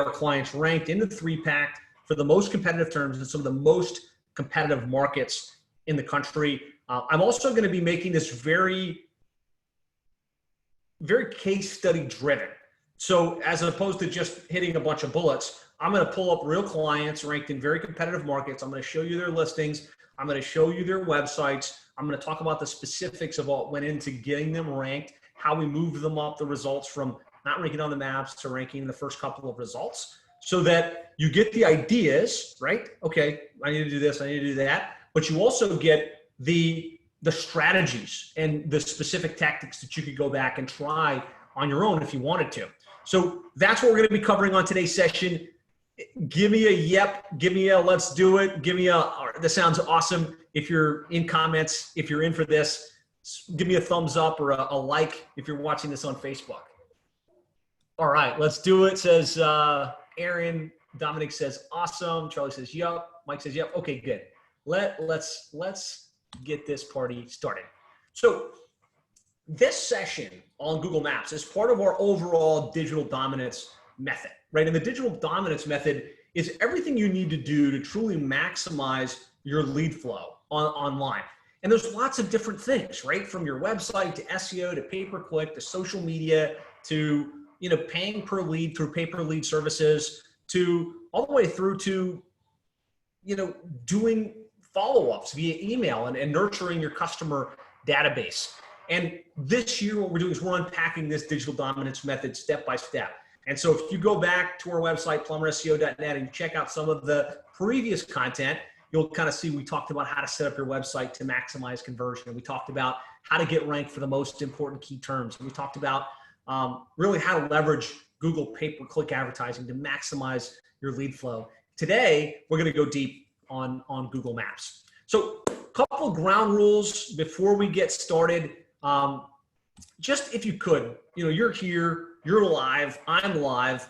our clients ranked in the 3-pack for the most competitive terms in some of the most competitive markets in the country. I'm also going to be making this very case study driven. So as opposed to just hitting a bunch of bullets, I'm going to pull up real clients ranked in very competitive markets. I'm going to show you their listings. I'm going to show you their websites. I'm going to talk about the specifics of what went into getting them ranked, how we moved them up the results from not ranking on the maps to ranking in the first couple of results, so that you get the ideas, right? Okay, I need to do this, I need to do that. But you also get the strategies and the specific tactics that you could go back and try on your own if you wanted to. So that's what we're going to be covering on today's session. Give me a yep, give me a let's do it, give me a this sounds awesome. If you're in comments, if you're in for this, give me a thumbs up or a like if you're watching this on Facebook. All right, let's do it, says Aaron. Dominic says awesome. Charlie says yep. Mike says yep. Okay, good. Let's get this party started. So this session on Google Maps is part of our overall digital dominance method, right? And the digital dominance method is everything you need to do to truly maximize your lead flow online. And there's lots of different things, right? From your website to SEO to pay-per-click to social media to, paying per lead through pay-per-lead services to all the way through to, doing follow-ups via email and nurturing your customer database. And this year, what we're doing is we're unpacking this digital dominance method step by step. And so if you go back to our website, plumberseo.net, and you check out some of the previous content, you'll kind of see we talked about how to set up your website to maximize conversion. And we talked about how to get ranked for the most important key terms. And we talked about really how to leverage Google pay-per-click advertising to maximize your lead flow. Today, we're going to go deep on Google Maps. So a couple of ground rules before we get started. Just if you could, you're here, you're live, I'm live.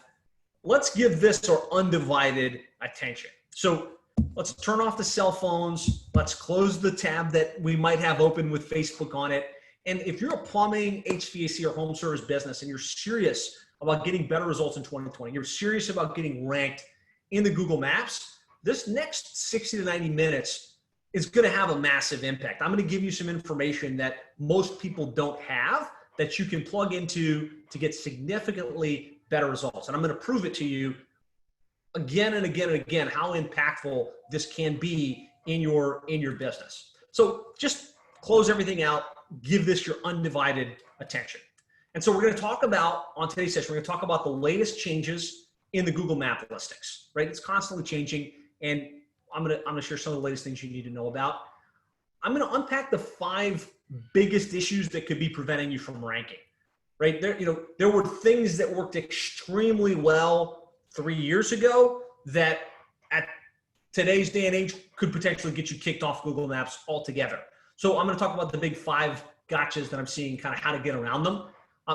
Let's give this our undivided attention. So let's turn off the cell phones. Let's close the tab that we might have open with Facebook on it. And if you're a plumbing, HVAC, or home service business and you're serious about getting better results in 2020, you're serious about getting ranked in the Google Maps, this next 60 to 90 minutes is going to have a massive impact. I'm going to give you some information that most people don't have that you can plug into to get significantly better results. And I'm going to prove it to you again and again and again how impactful this can be in your business. So just close everything out, give this your undivided attention. And so we're going to talk about, on today's session, we're going to talk about the latest changes in the Google Map listings, right? It's constantly changing, and I'm going to share some of the latest things you need to know about. I'm going to unpack the 5 biggest issues that could be preventing you from ranking, right? There were things that worked extremely well 3 years ago that at today's day and age could potentially get you kicked off Google Maps altogether. So I'm going to talk about the big 5 gotchas that I'm seeing, kind of how to get around them.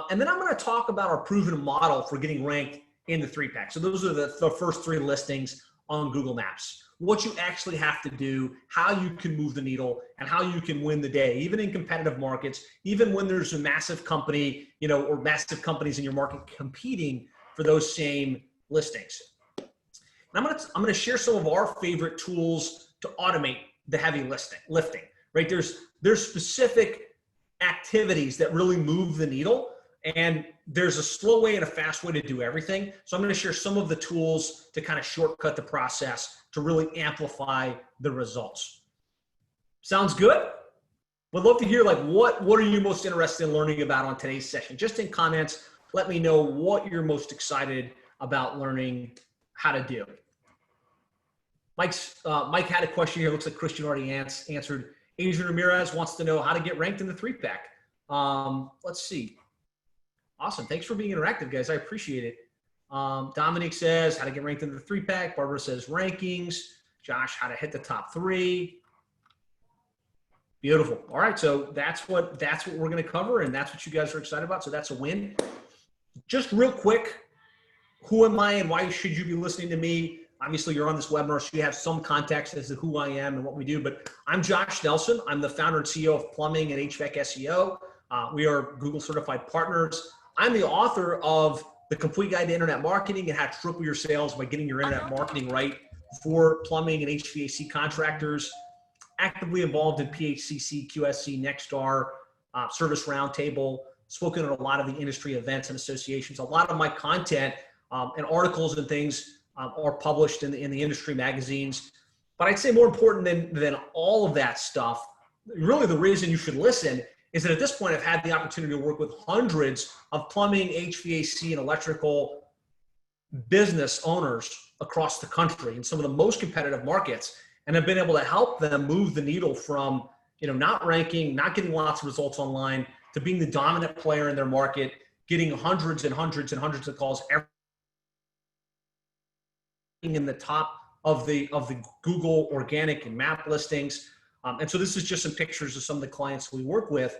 And then I'm going to talk about our proven model for getting ranked in the 3-pack. So those are the first 3 listings on Google Maps. What you actually have to do, how you can move the needle, and how you can win the day, even in competitive markets, even when there's a massive company, or massive companies in your market competing for those same listings. And I'm going to share some of our favorite tools to automate the heavy lifting, right? There's specific activities that really move the needle, and there's a slow way and a fast way to do everything. So I'm going to share some of the tools to kind of shortcut the process to really amplify the results. Sounds good? Would love to hear what are you most interested in learning about on today's session? Just in comments, let me know what you're most excited about learning how to do. Mike had a question here. Looks like Christian already answered. Adrian Ramirez wants to know how to get ranked in the 3-pack. Let's see. Awesome. Thanks for being interactive, guys. I appreciate it. Dominic says how to get ranked in the 3-pack. Barbara says rankings. Josh, how to hit the top 3. Beautiful. All right. So that's what we're going to cover, and that's what you guys are excited about. So that's a win. Just real quick, who am I and why should you be listening to me? Obviously, you're on this webinar, so you have some context as to who I am and what we do. But I'm Josh Nelson. I'm the founder and CEO of Plumbing and HVAC SEO. We are Google certified partners. I'm the author of The Complete Guide to Internet Marketing and How to Triple Your Sales by Getting Your Internet Marketing Right for Plumbing and HVAC Contractors. Actively involved in PHCC, QSC, Nexstar, Service Roundtable, spoken at a lot of the industry events and associations. A lot of my content and articles and things are published in the industry magazines. But I'd say more important than all of that stuff, really the reason you should listen is that at this point I've had the opportunity to work with hundreds of plumbing, HVAC, and electrical business owners across the country in some of the most competitive markets, and I've been able to help them move the needle from, not ranking, not getting lots of results online, to being the dominant player in their market, getting hundreds and hundreds and hundreds of calls in the top of the Google organic and map listings. And so this is just some pictures of some of the clients we work with.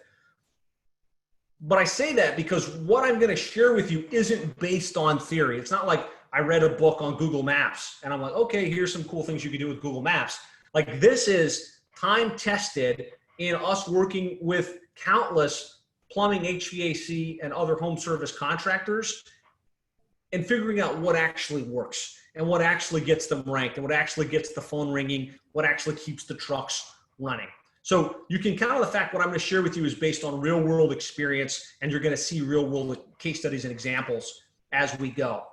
But I say that because what I'm going to share with you isn't based on theory. It's not like I read a book on Google Maps and I'm like, okay, here's some cool things you can do with Google Maps. Like, this is time tested in us working with countless plumbing, HVAC, and other home service contractors and figuring out what actually works and what actually gets them ranked and what actually gets the phone ringing, what actually keeps the trucks running. So you can count on the fact what I'm going to share with you is based on real world experience, and you're going to see real world case studies and examples as we go.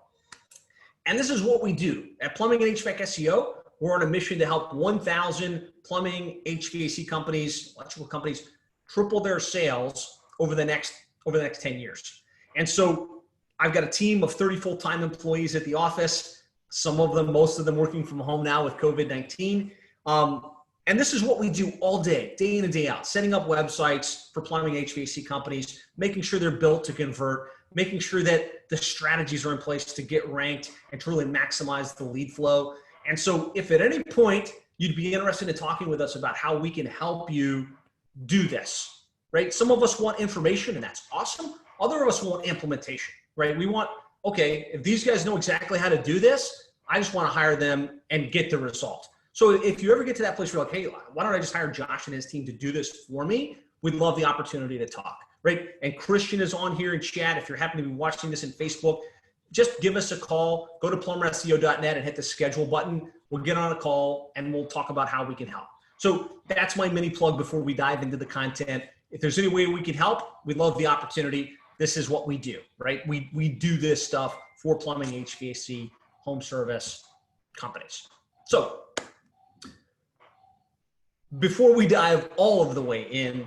And this is what we do. At Plumbing and HVAC SEO, we're on a mission to help 1,000 plumbing, HVAC companies, electrical companies, triple their sales over the next 10 years. And so I've got a team of 30 full-time employees at the office, most of them working from home now with COVID-19. And this is what we do all day in and day out, setting up websites for plumbing, HVAC companies, making sure they're built to convert, making sure that the strategies are in place to get ranked and to really maximize the lead flow. And so if at any point you'd be interested in talking with us about how we can help you do this, right? Some of us want information, and that's awesome. Other of us want implementation, right? We want, okay, if these guys know exactly how to do this, I just want to hire them and get the result. So if you ever get to that place where you're like, hey, why don't I just hire Josh and his team to do this for me? We'd love the opportunity to talk, right? And Christian is on here in chat. If you're happen to be watching this in Facebook, just give us a call. Go to plumberseo.net and hit the schedule button. We'll get on a call and we'll talk about how we can help. So that's my mini plug before we dive into the content. If there's any way we can help, we'd love the opportunity. This is what we do, right? We do this stuff for plumbing, HVAC, home service companies. So before we dive all of the way in,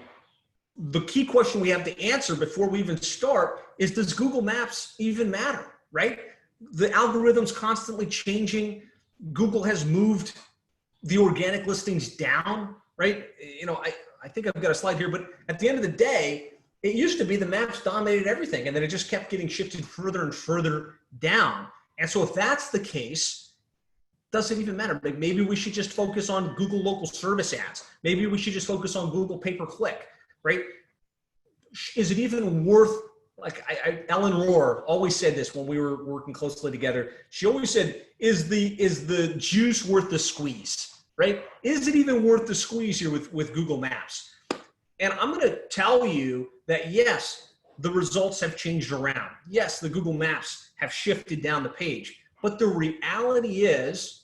the key question we have to answer before we even start is, does Google Maps even matter, right? The algorithm's constantly changing. Google has moved the organic listings down, right? I think I've got a slide here, but at the end of the day, it used to be the maps dominated everything, and then it just kept getting shifted further and further down. And so if that's the case, does it even matter? Maybe we should just focus on Google local service ads. Maybe we should just focus on Google pay-per-click, right? Is it even worth, Ellen Rohr always said this when we were working closely together. She always said, is the juice worth the squeeze, right? Is it even worth the squeeze here with Google Maps? And I'm going to tell you that yes, the results have changed around. Yes, the Google Maps have shifted down the page, but the reality is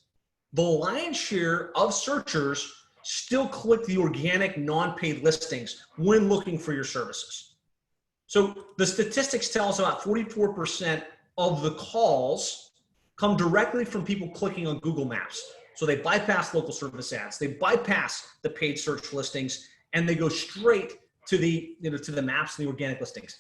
the lion's share of searchers still click the organic non-paid listings when looking for your services. So the statistics tell us about 44% of the calls come directly from people clicking on Google Maps. So they bypass local service ads, they bypass the paid search listings, and they go straight to the maps and the organic listings.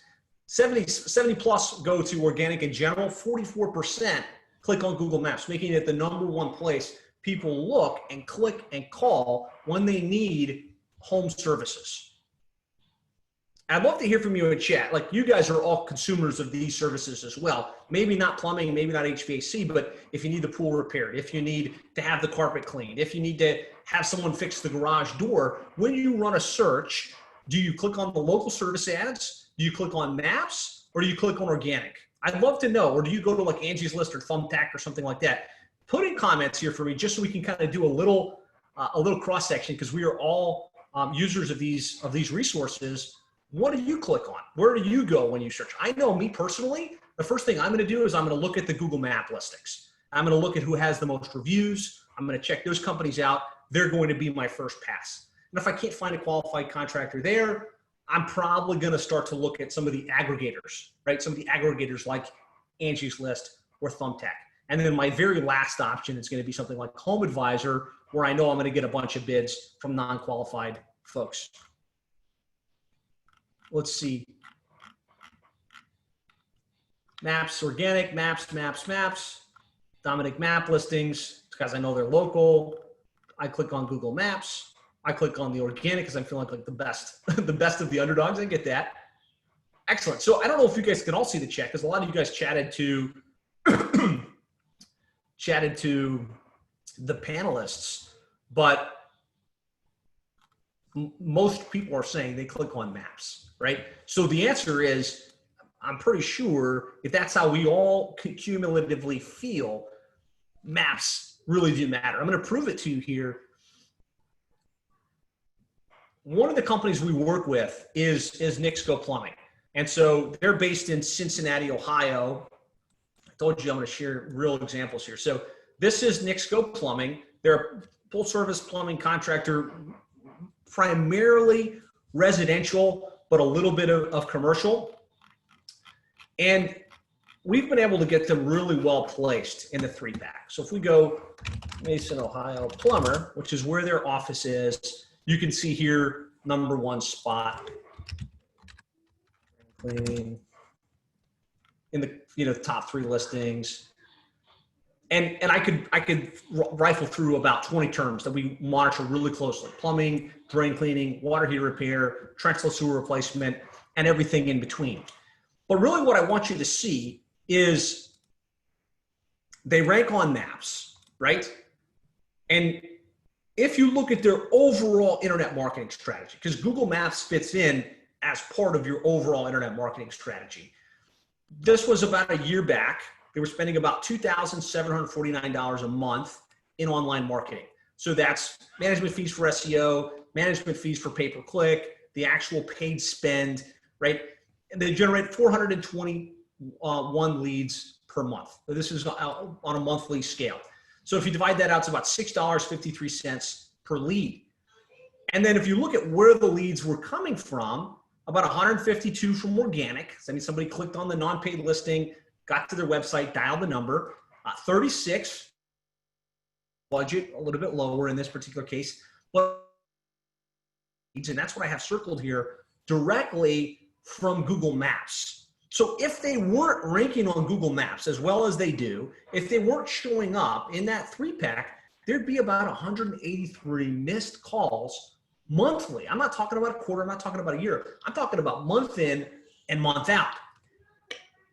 70 plus go to organic in general. 44% click on Google Maps, making it the #1 place people look and click and call when they need home services. I'd love to hear from you in chat. Like, you guys are all consumers of these services as well. Maybe not plumbing, maybe not HVAC, but if you need the pool repaired, if you need to have the carpet cleaned, if you need to have someone fix the garage door, when you run a search, do you click on the local service ads? Do you click on maps, or do you click on organic? I'd love to know. Or do you go to like Angie's List or Thumbtack or something like that? Put in comments here for me just so we can kind of do a little cross section, because we are all users of these resources. What do you click on? Where do you go when you search? I know me personally, the first thing I'm going to do is I'm going to look at the Google Map listings. I'm going to look at who has the most reviews. I'm going to check those companies out. They're going to be my first pass. And if I can't find a qualified contractor there, I'm probably going to start to look at some of the aggregators, right? Some of the aggregators like Angie's List or Thumbtack. And then my very last option is going to be something like Home Advisor, where I know I'm going to get a bunch of bids from non-qualified folks. Let's see. Maps, organic, maps. Dominic map listings, because I know they're local. I click on Google Maps. I click on the organic because I'm feeling like the best, the best of the underdogs. I get that. Excellent. So I don't know if you guys can all see the chat, because a lot of you guys chatted to the panelists, but most people are saying they click on maps, right? So the answer is, I'm pretty sure if that's how we all cumulatively feel, maps really do matter. I'm going to prove it to you here. One of the companies we work with is Nixco Plumbing. And so they're based in Cincinnati, Ohio. I told you I'm going to share real examples here. So this is Nixco Plumbing. They're a full service plumbing contractor, primarily residential, but a little bit of commercial. And we've been able to get them really well placed in the 3-pack. So if we go Mason, Ohio Plumber, which is where their office is, you can see here, #1 spot. Cleaning in the top 3 listings. And I could rifle through about 20 terms that we monitor really closely: plumbing, drain cleaning, water heater repair, trenchless sewer replacement, and everything in between. But really what I want you to see is they rank on maps, right? And if you look at their overall internet marketing strategy, because Google Maps fits in as part of your overall internet marketing strategy. This was about a year back. They were spending about $2,749 a month in online marketing. So that's management fees for SEO, management fees for pay-per-click, the actual paid spend, right? And they generate 421 leads per month. So this is on a monthly scale. So if you divide that out, it's about $6.53 per lead. And then if you look at where the leads were coming from, about 152 from organic. So I mean, somebody clicked on the non-paid listing, got to their website, dialed the number. 36 budget, a little bit lower in this particular case, but and that's what I have circled here, directly from Google Maps. So if they weren't ranking on Google Maps as well as they do, if they weren't showing up in that 3-pack, there'd be about 183 missed calls monthly. I'm not talking about a quarter. I'm not talking about a year. I'm talking about month in and month out.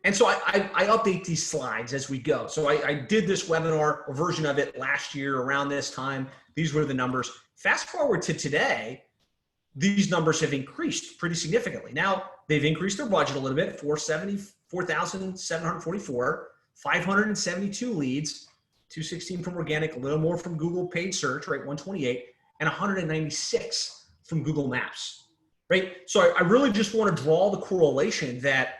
And so I update these slides as we go. So I did this webinar, a version of it last year around this time. These were the numbers. Fast forward to today, these numbers have increased pretty significantly. Now they've increased their budget a little bit, 4,744, 572 leads, 216 from organic, a little more from Google paid search, right, 128, and 196 from Google Maps, right? So I really just want to draw the correlation that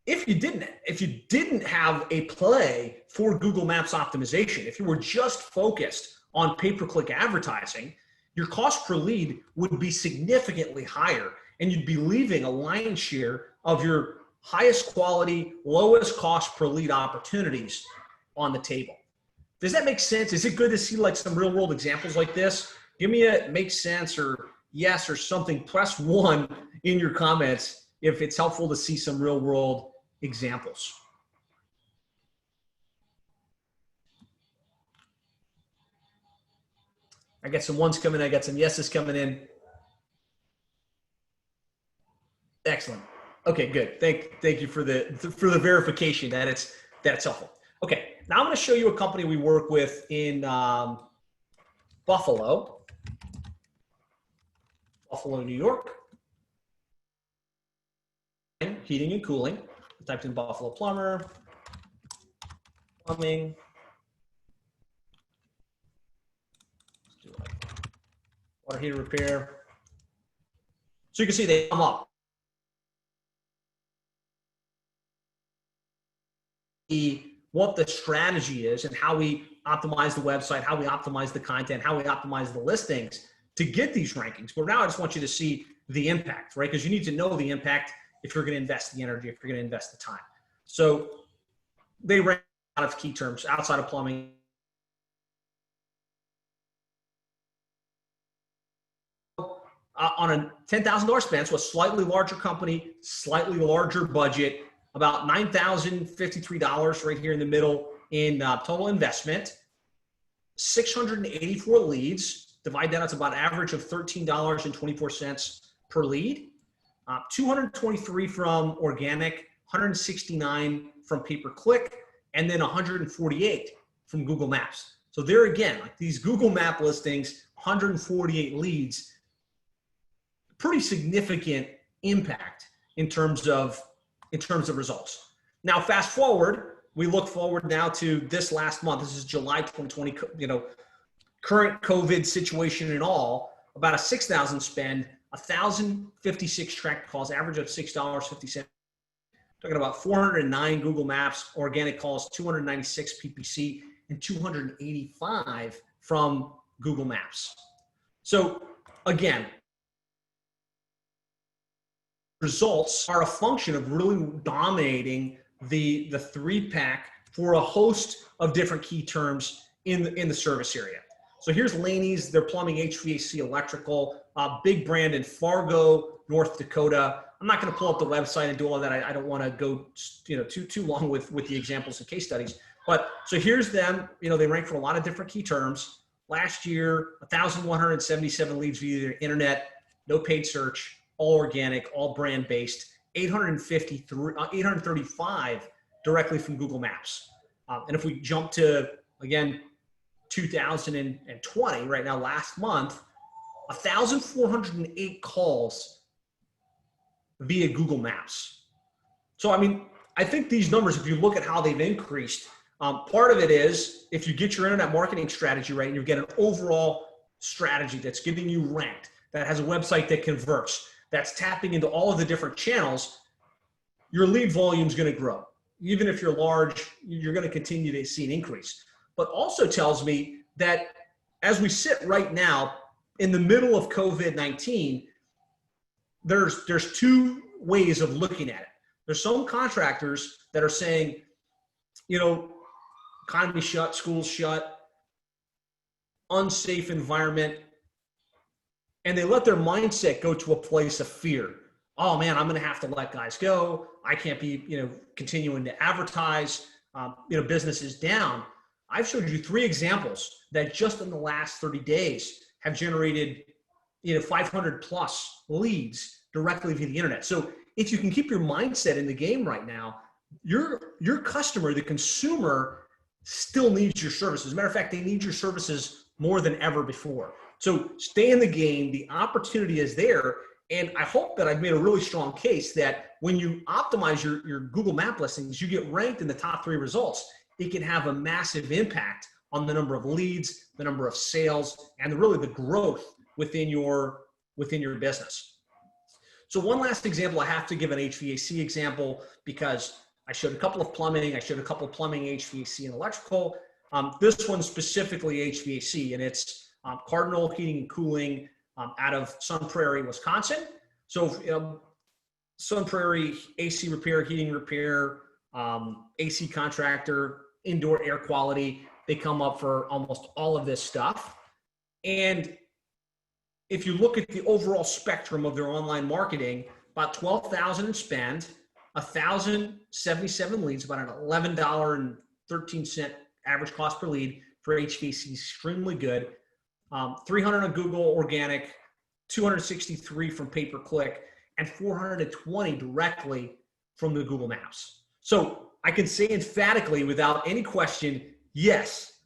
if you didn't have a play for Google Maps optimization, if you were just focused on pay-per-click advertising, your cost per lead would be significantly higher, and you'd be leaving a lion's share of your highest quality, lowest cost per lead opportunities on the table. Does that make sense? Is it good to see like some real world examples like this? Give me a makes sense or yes or something. Press 1 in your comments if it's helpful to see some real world examples. I got some ones coming in. I got some yeses coming in. Excellent. Okay, good. Thank you for the verification that it's helpful. Okay, now I'm going to show you a company we work with in Buffalo, New York. Heating and cooling. I typed in Buffalo plumber, plumbing. Let's do like water heater repair. So you can see they come up. what the strategy is and how we optimize the website, how we optimize the content, how we optimize the listings to get these rankings. But now I just want you to see the impact, right? Because you need to know the impact if you're going to invest the energy, if you're going to invest the time. So they rank a lot of key terms outside of plumbing. On a $10,000 spend, so a slightly larger company, slightly larger budget, about $9,053 right here in the middle in total investment, 684 leads, divide that out to about an average of $13.24 per lead, 223 from organic, 169 from pay-per-click, and then 148 from Google Maps. So there again, like these Google Map listings, 148 leads, pretty significant impact in terms of results. Now, fast forward, we look forward now to this last month. This is July 2020, current COVID situation and all, about a 6,000 spend, 1,056 tracked calls, average of $6.50. Talking about 409 Google Maps, organic calls, 296 PPC, and 285 from Google Maps. So again, results are a function of really dominating the three-pack for a host of different key terms in the service area. So here's Laney's, their plumbing, HVAC, electrical, big brand in Fargo, North Dakota. I'm not going to pull up the website and do all that. I don't want to go too long with the examples and case studies. But so here's them. They rank for a lot of different key terms. Last year, 1,177 leads via the internet, no paid search, all organic, all brand-based, 835 directly from Google Maps. And if we jump to, again, 2020, right now, last month, 1,408 calls via Google Maps. So, I think these numbers, if you look at how they've increased, part of it is if you get your internet marketing strategy right and you get an overall strategy that's getting you ranked, that has a website that converts, that's tapping into all of the different channels, your lead volume is going to grow. Even if you're large, you're going to continue to see an increase. But also tells me that as we sit right now in the middle of COVID-19, there's two ways of looking at it. There's some contractors that are saying, economy shut, schools shut, unsafe environment, and they let their mindset go to a place of fear. Oh man, I'm going to have to let guys go. I can't be, continuing to advertise. Business is down. I've showed you 3 examples that just in the last 30 days have generated, 500 plus leads directly via the internet. So if you can keep your mindset in the game right now, your customer, the consumer, still needs your services. As a matter of fact, they need your services more than ever before. So stay in the game. The opportunity is there. And I hope that I've made a really strong case that when you optimize your Google Map listings, you get ranked in the top 3 results. It can have a massive impact on the number of leads, the number of sales, and really the growth within your business. So one last example, I have to give an HVAC example because I showed a couple of plumbing, HVAC, and electrical. This one specifically HVAC, and it's Cardinal Heating and Cooling out of Sun Prairie, Wisconsin. So Sun Prairie, AC repair, heating repair, AC contractor, indoor air quality, they come up for almost all of this stuff. And if you look at the overall spectrum of their online marketing, about $12,000 in spend, 1,077 leads, about an $11.13 average cost per lead for HVAC, extremely good. 300 on Google organic, 263 from pay-per-click, and 420 directly from the Google Maps. So I can say emphatically, without any question, yes,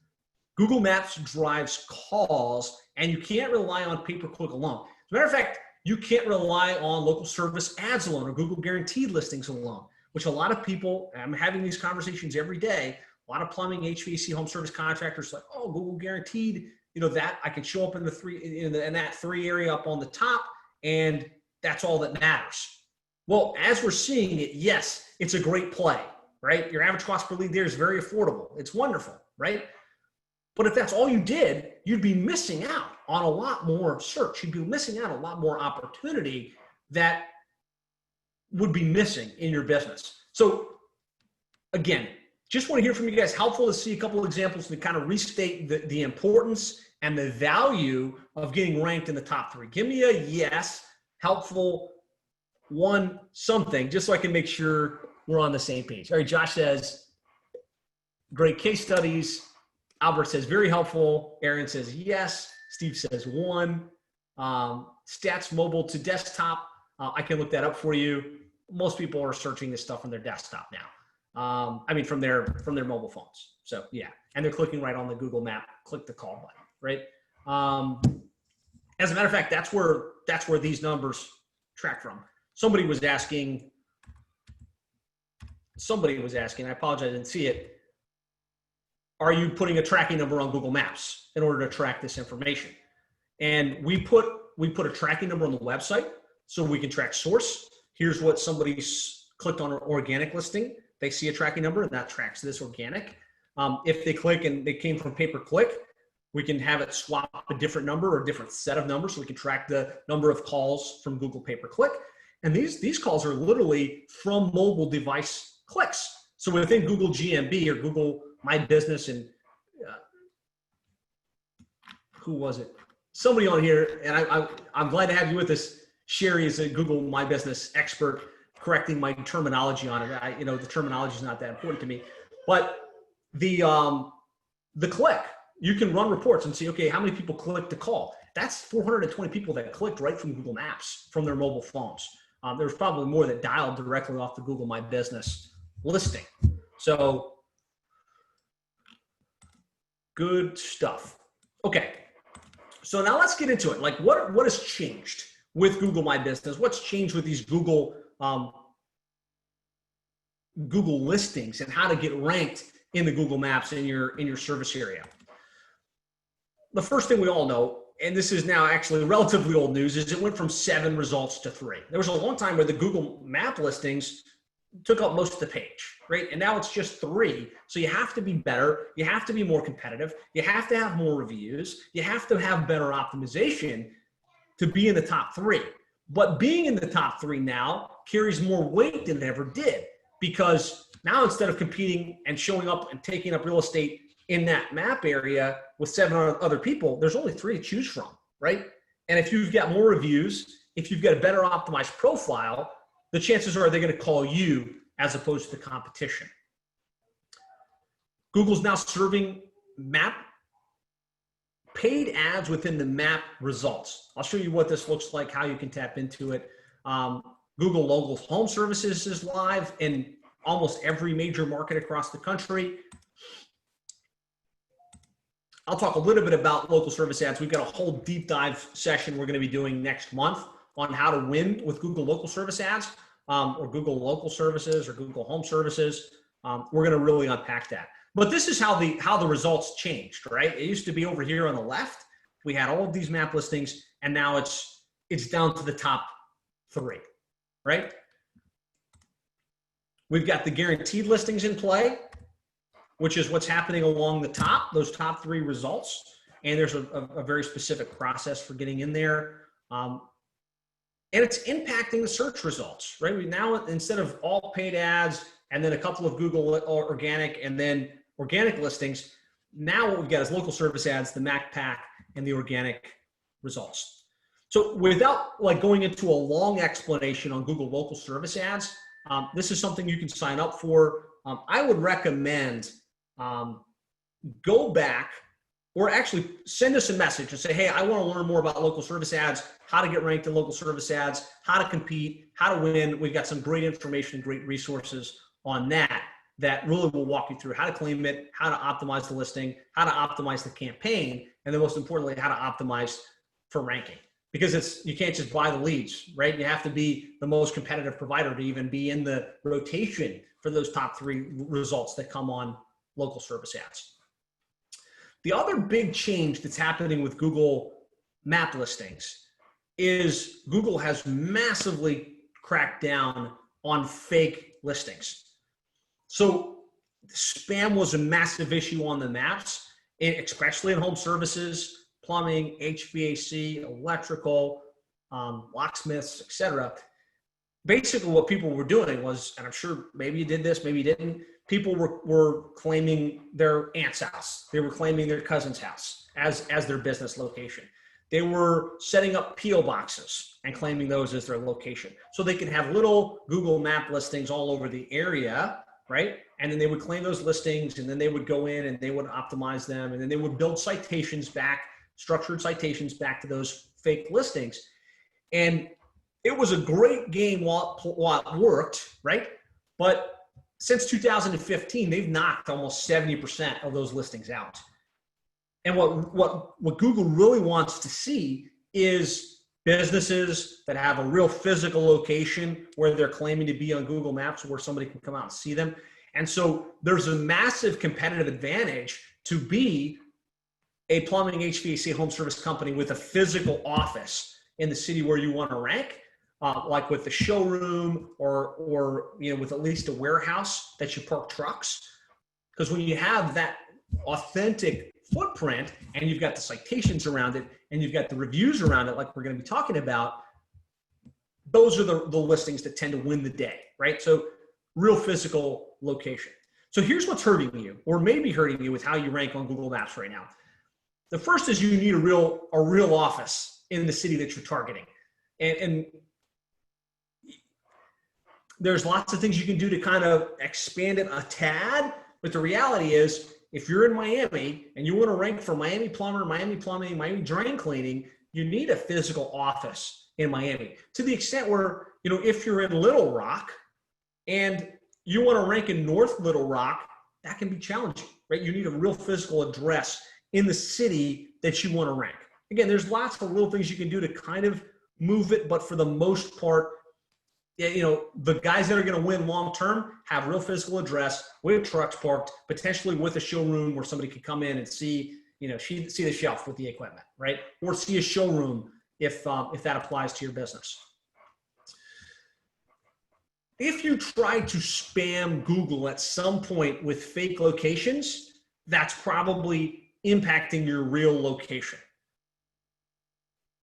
Google Maps drives calls, and you can't rely on pay-per-click alone. As a matter of fact, you can't rely on local service ads alone or Google guaranteed listings alone, which a lot of people, I'm having these conversations every day, a lot of plumbing, HVAC, home service contractors like, oh, Google guaranteed, that I can show up in that 3 area up on the top, and that's all that matters. Well, as we're seeing it, yes, it's a great play. right? Your average cost per lead there is very affordable. It's wonderful, right? But if that's all you did, you'd be missing out on a lot more search. You'd be missing out on a lot more opportunity that would be missing in your business. So again, just want to hear from you guys. Helpful to see a couple of examples to kind of restate the importance and the value of getting ranked in the top 3. Give me a yes, helpful, one, something, just so I can make sure we're on the same page. All right, Josh says, great case studies. Albert says, very helpful. Aaron says, yes. Steve says, 1. Stats mobile to desktop. I can look that up for you. Most people are searching this stuff on their desktop now. I mean, from their mobile phones. So yeah, and they're clicking right on the Google map, click the call button, right? As a matter of fact, that's where these numbers track from. Somebody was asking, I apologize, I didn't see it. Are you putting a tracking number on Google Maps in order to track this information? And we put a tracking number on the website so we can track source. Here's what somebody's clicked on an organic listing. They see a tracking number and that tracks this organic. If they click and they came from pay-per-click, we can have it swap a different number or a different set of numbers so we can track the number of calls from Google pay-per-click. And these calls are literally from mobile device clicks. So within Google GMB or Google My Business and who was it? Somebody on here, and I'm glad to have you with us. Sherry is a Google My Business expert, correcting my terminology on it. The terminology is not that important to me, but the click, you can run reports and see, okay, how many people clicked the call? That's 420 people that clicked right from Google Maps from their mobile phones. There's probably more that dialed directly off the Google My Business listing. So good stuff. Okay. So now let's get into it. Like what has changed with Google My Business? What's changed with these Google listings and how to get ranked in the Google Maps in your service area? The first thing we all know, and this is now actually relatively old news, is it went from 7 results to 3. There was a long time where the Google Map listings took up most of the page, right? And now it's just 3. So you have to be better. You have to be more competitive. You have to have more reviews. You have to have better optimization to be in the top 3. But being in the top 3 now carries more weight than it ever did, because now instead of competing and showing up and taking up real estate in that map area with 7 other people, there's only 3 to choose from, right? And if you've got more reviews, if you've got a better optimized profile, the chances are they're going to call you as opposed to the competition. Google's now serving map paid ads within the map results. I'll show you what this looks like, how you can tap into it. Google Local Home Services is live in almost every major market across the country. I'll talk a little bit about local service ads. We've got a whole deep dive session we're going to be doing next month on how to win with Google local service ads, or Google local services or Google home services. We're going to really unpack that. But this is how the results changed, right? It used to be over here on the left. We had all of these map listings, and now it's down to the top 3, right? We've got the guaranteed listings in play, which is what's happening along the top, those top 3 results. And there's a very specific process for getting in there. And it's impacting the search results, right? We now, instead of all paid ads and then a couple of Google organic and then organic listings, now what we've got is local service ads, the Mac Pack, and the organic results. So without like going into a long explanation on Google local service ads, this is something you can sign up for. I would recommend go back or actually send us a message and say, hey, I want to learn more about local service ads, how to get ranked in local service ads, how to compete, how to win. We've got some great information and great resources on that really will walk you through how to claim it, how to optimize the listing, how to optimize the campaign, and then most importantly, how to optimize for ranking. Because you can't just buy the leads, right? You have to be the most competitive provider to even be in the rotation for those top 3 results that come on local service ads. The other big change that's happening with Google map listings is Google has massively cracked down on fake listings. So spam was a massive issue on the maps, especially in home services, plumbing, HVAC, electrical, locksmiths, etc. Basically what people were doing was, and I'm sure maybe you did this, maybe you didn't, people were claiming their aunt's house. They were claiming their cousin's house as their business location. They were setting up P.O. boxes and claiming those as their location. So they could have little Google map listings all over the area, right? And then they would claim those listings, and then they would go in and they would optimize them, and then they would build citations back, structured citations back to those fake listings. And it was a great game while it worked, right? But since 2015, they've knocked almost 70% of those listings out. And what Google really wants to see is businesses that have a real physical location where they're claiming to be on Google Maps, where somebody can come out and see them. And so there's a massive competitive advantage to be a plumbing, HVAC, home service company with a physical office in the city where you want to rank, like with the showroom or with at least a warehouse that you park trucks. Because when you have that authentic footprint and you've got the citations around it and you've got the reviews around it, like we're going to be talking about, those are the listings that tend to win the day, right? So real physical location. So here's what's hurting you, or maybe hurting you with how you rank on Google Maps right now. The first is you need a real office in the city that you're targeting. And there's lots of things you can do to kind of expand it a tad, but the reality is, if you're in Miami and you want to rank for Miami plumber, Miami plumbing, Miami drain cleaning, you need a physical office in Miami. To the extent where, if you're in Little Rock and you want to rank in North Little Rock, that can be challenging, right? You need a real physical address in the city that you want to rank. Again, there's lots of little things you can do to kind of move it, but for the most part, the guys that are going to win long-term have real physical address with trucks parked, potentially with a showroom where somebody could come in and see the shelf with the equipment, right? Or see a showroom if that applies to your business. If you try to spam Google at some point with fake locations, that's probably impacting your real location.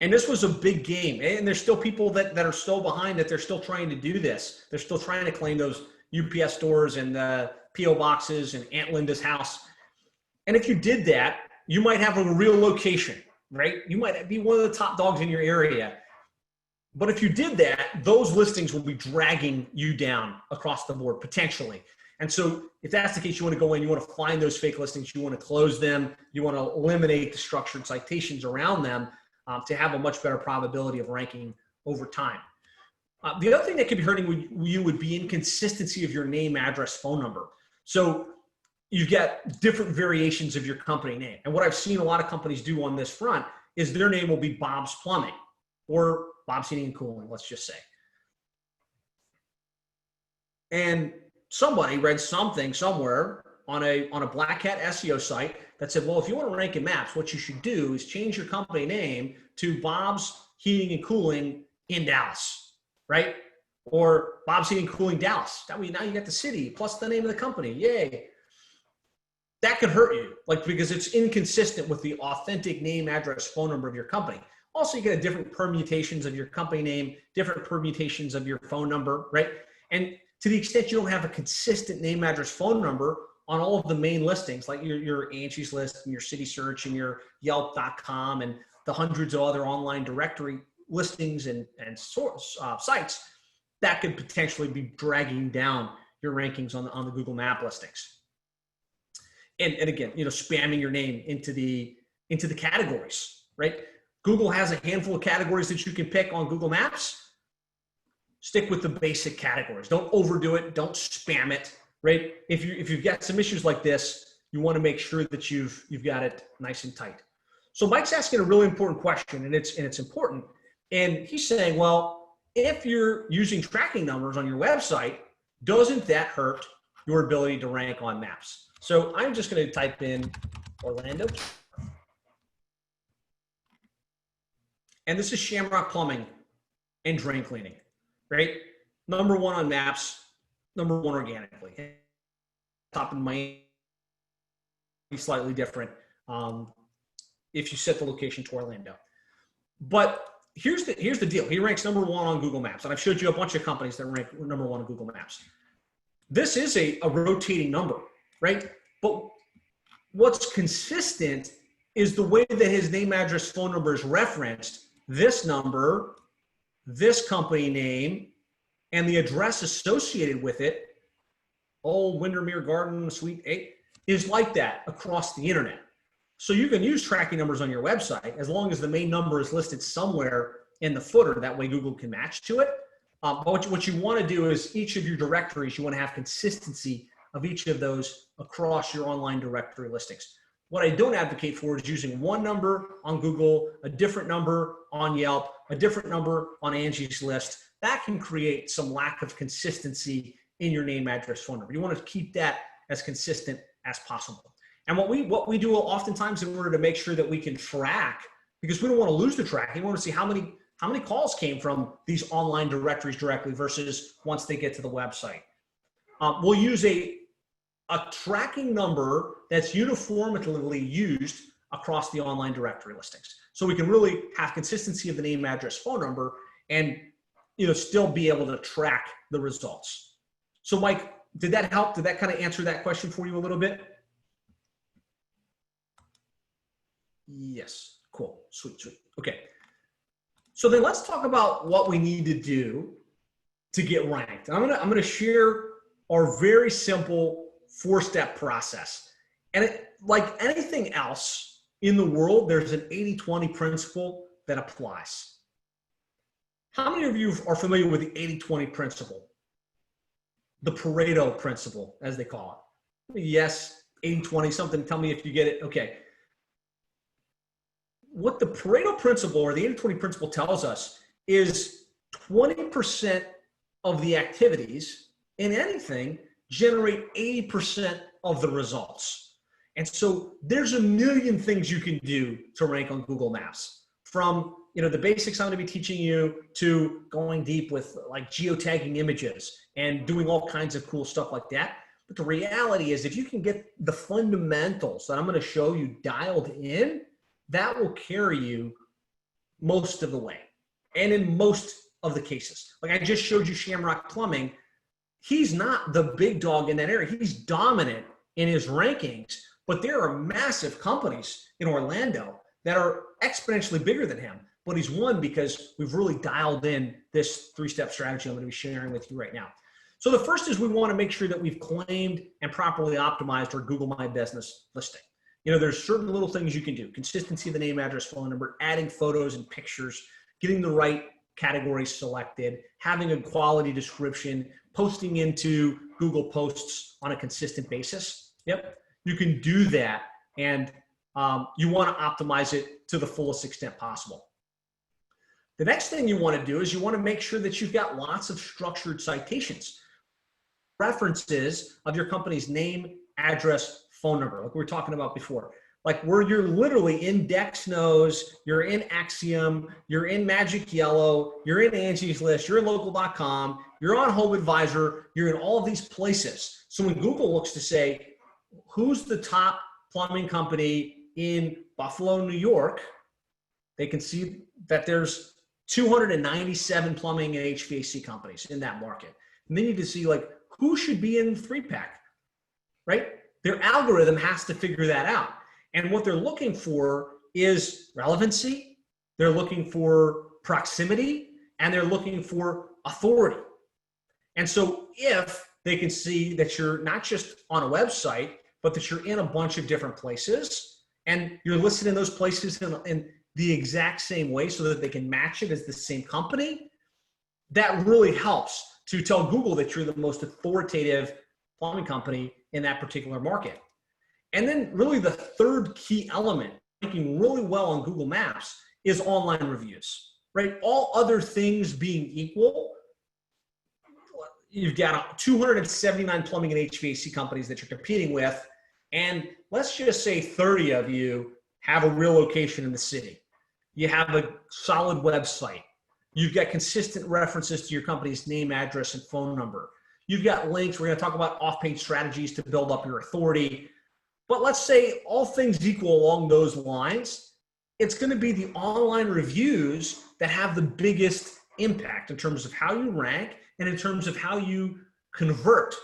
And this was a big game. And there's still people that are still behind that they're still trying to do this. They're still trying to claim those UPS stores and P.O. boxes and Aunt Linda's house. And if you did that, you might have a real location, right? You might be one of the top dogs in your area. But if you did that, those listings will be dragging you down across the board, potentially. And so if that's the case, you want to go in, you want to find those fake listings, you want to close them, you want to eliminate the structured citations around them, to have a much better probability of ranking over time. The other thing that could be hurting you would be inconsistency of your name, address, phone number. So you've got different variations of your company name. And what I've seen a lot of companies do on this front is their name will be Bob's Plumbing or Bob's Heating and Cooling, let's just say. And somebody read something somewhere on a Black Hat SEO site that said, well, if you want to rank in maps, what you should do is change your company name to Bob's Heating and Cooling in Dallas, right? Or Bob's Heating and Cooling Dallas. That way now you got the city plus the name of the company. Yay. That could hurt you, because it's inconsistent with the authentic name, address, phone number of your company. Also, you get different permutations of your company name, different permutations of your phone number, right? And to the extent you don't have a consistent name, address, phone number on all of the main listings, like your Angie's List and your City Search and your Yelp.com and the hundreds of other online directory listings and source sites, that could potentially be dragging down your rankings on the Google Map listings. And again, spamming your name into the categories, right? Google has a handful of categories that you can pick on Google Maps. Stick with the basic categories. Don't overdo it. Don't spam it. Right? If you've got some issues like this, you want to make sure that you've got it nice and tight. So Mike's asking a really important question, and it's important. And he's saying, well, if you're using tracking numbers on your website, doesn't that hurt your ability to rank on maps? So I'm just going to type in Orlando. And this is Shamrock Plumbing and Drain Cleaning, right? #1 on maps, #1 organically. top in Miami, slightly different if you set the location to Orlando. But here's the deal. He ranks number 1 on Google Maps. And I've showed you a bunch of companies that rank number 1 on Google Maps. This is a rotating number, right? But what's consistent is the way that his name, address, phone number is referenced. This number, this company name, and the address associated with it, Old Windermere Garden, Suite 8, is like that across the internet. So you can use tracking numbers on your website as long as the main number is listed somewhere in the footer. That way Google can match to it. But what you want to do is each of your directories, you want to have consistency of each of those across your online directory listings. What I don't advocate for is using one number on Google, a different number on Yelp, a different number on Angie's List. That can create some lack of consistency in your name, address, phone number. You want to keep that as consistent as possible. And what we do oftentimes in order to make sure that we can track, because we don't want to lose the tracking, we want to see how many calls came from these online directories directly versus once they get to the website. We'll use a tracking number that's uniformly used across the online directory listings. So we can really have consistency of the name, address, phone number, and still be able to track the results. So Mike, did that help? Did that kind of answer that question for you a little bit? Yes, cool, sweet. Okay, so then let's talk about what we need to do to get ranked. I'm gonna share our very simple 4-step process. And like anything else in the world, there's an 80-20 principle that applies. How many of you are familiar with the 80-20 principle? The Pareto principle, as they call it. Yes, 80-20, something, tell me if you get it. Okay. What the Pareto principle or the 80-20 principle tells us is 20% of the activities in anything generate 80% of the results. And so there's a million things you can do to rank on Google Maps, from the basics I'm going to be teaching you to going deep with like geotagging images and doing all kinds of cool stuff like that. But the reality is if you can get the fundamentals that I'm going to show you dialed in, that will carry you most of the way. And in most of the cases, like I just showed you Shamrock Plumbing, he's not the big dog in that area. He's dominant in his rankings, but there are massive companies in Orlando that are exponentially bigger than him. But he's won because we've really dialed in this 3-step strategy I'm going to be sharing with you right now. So the first is we want to make sure that we've claimed and properly optimized our Google My Business listing. There's certain little things you can do. Consistency of the name, address, phone number, adding photos and pictures, getting the right categories selected, having a quality description, posting into Google Posts on a consistent basis. Yep, you can do that, and you want to optimize it to the fullest extent possible. The next thing you want to do is you want to make sure that you've got lots of structured citations, references of your company's name, address, phone number, like we were talking about before. Like where you're literally in DexKnows, you're in Axiom, you're in Magic Yellow, you're in Angie's List, you're in local.com, you're on Home Advisor, you're in all of these places. So when Google looks to say, who's the top plumbing company in Buffalo, New York, they can see that there's 297 plumbing and HVAC companies in that market. And they need to see like who should be in 3-pack, right? Their algorithm has to figure that out. And what they're looking for is relevancy, they're looking for proximity, and they're looking for authority. And so if they can see that you're not just on a website, but that you're in a bunch of different places, and you're listed in those places in the exact same way so that they can match it as the same company, that really helps to tell Google that you're the most authoritative plumbing company in that particular market. And then really the third key element, ranking really well on Google Maps, is online reviews, right? All other things being equal, you've got 279 plumbing and HVAC companies that you're competing with, and let's just say 30 of you have a real location in the city. You have a solid website. You've got consistent references to your company's name, address, and phone number. You've got links. We're going to talk about off-page strategies to build up your authority. But let's say all things equal along those lines, it's going to be the online reviews that have the biggest impact in terms of how you rank and in terms of how you convert,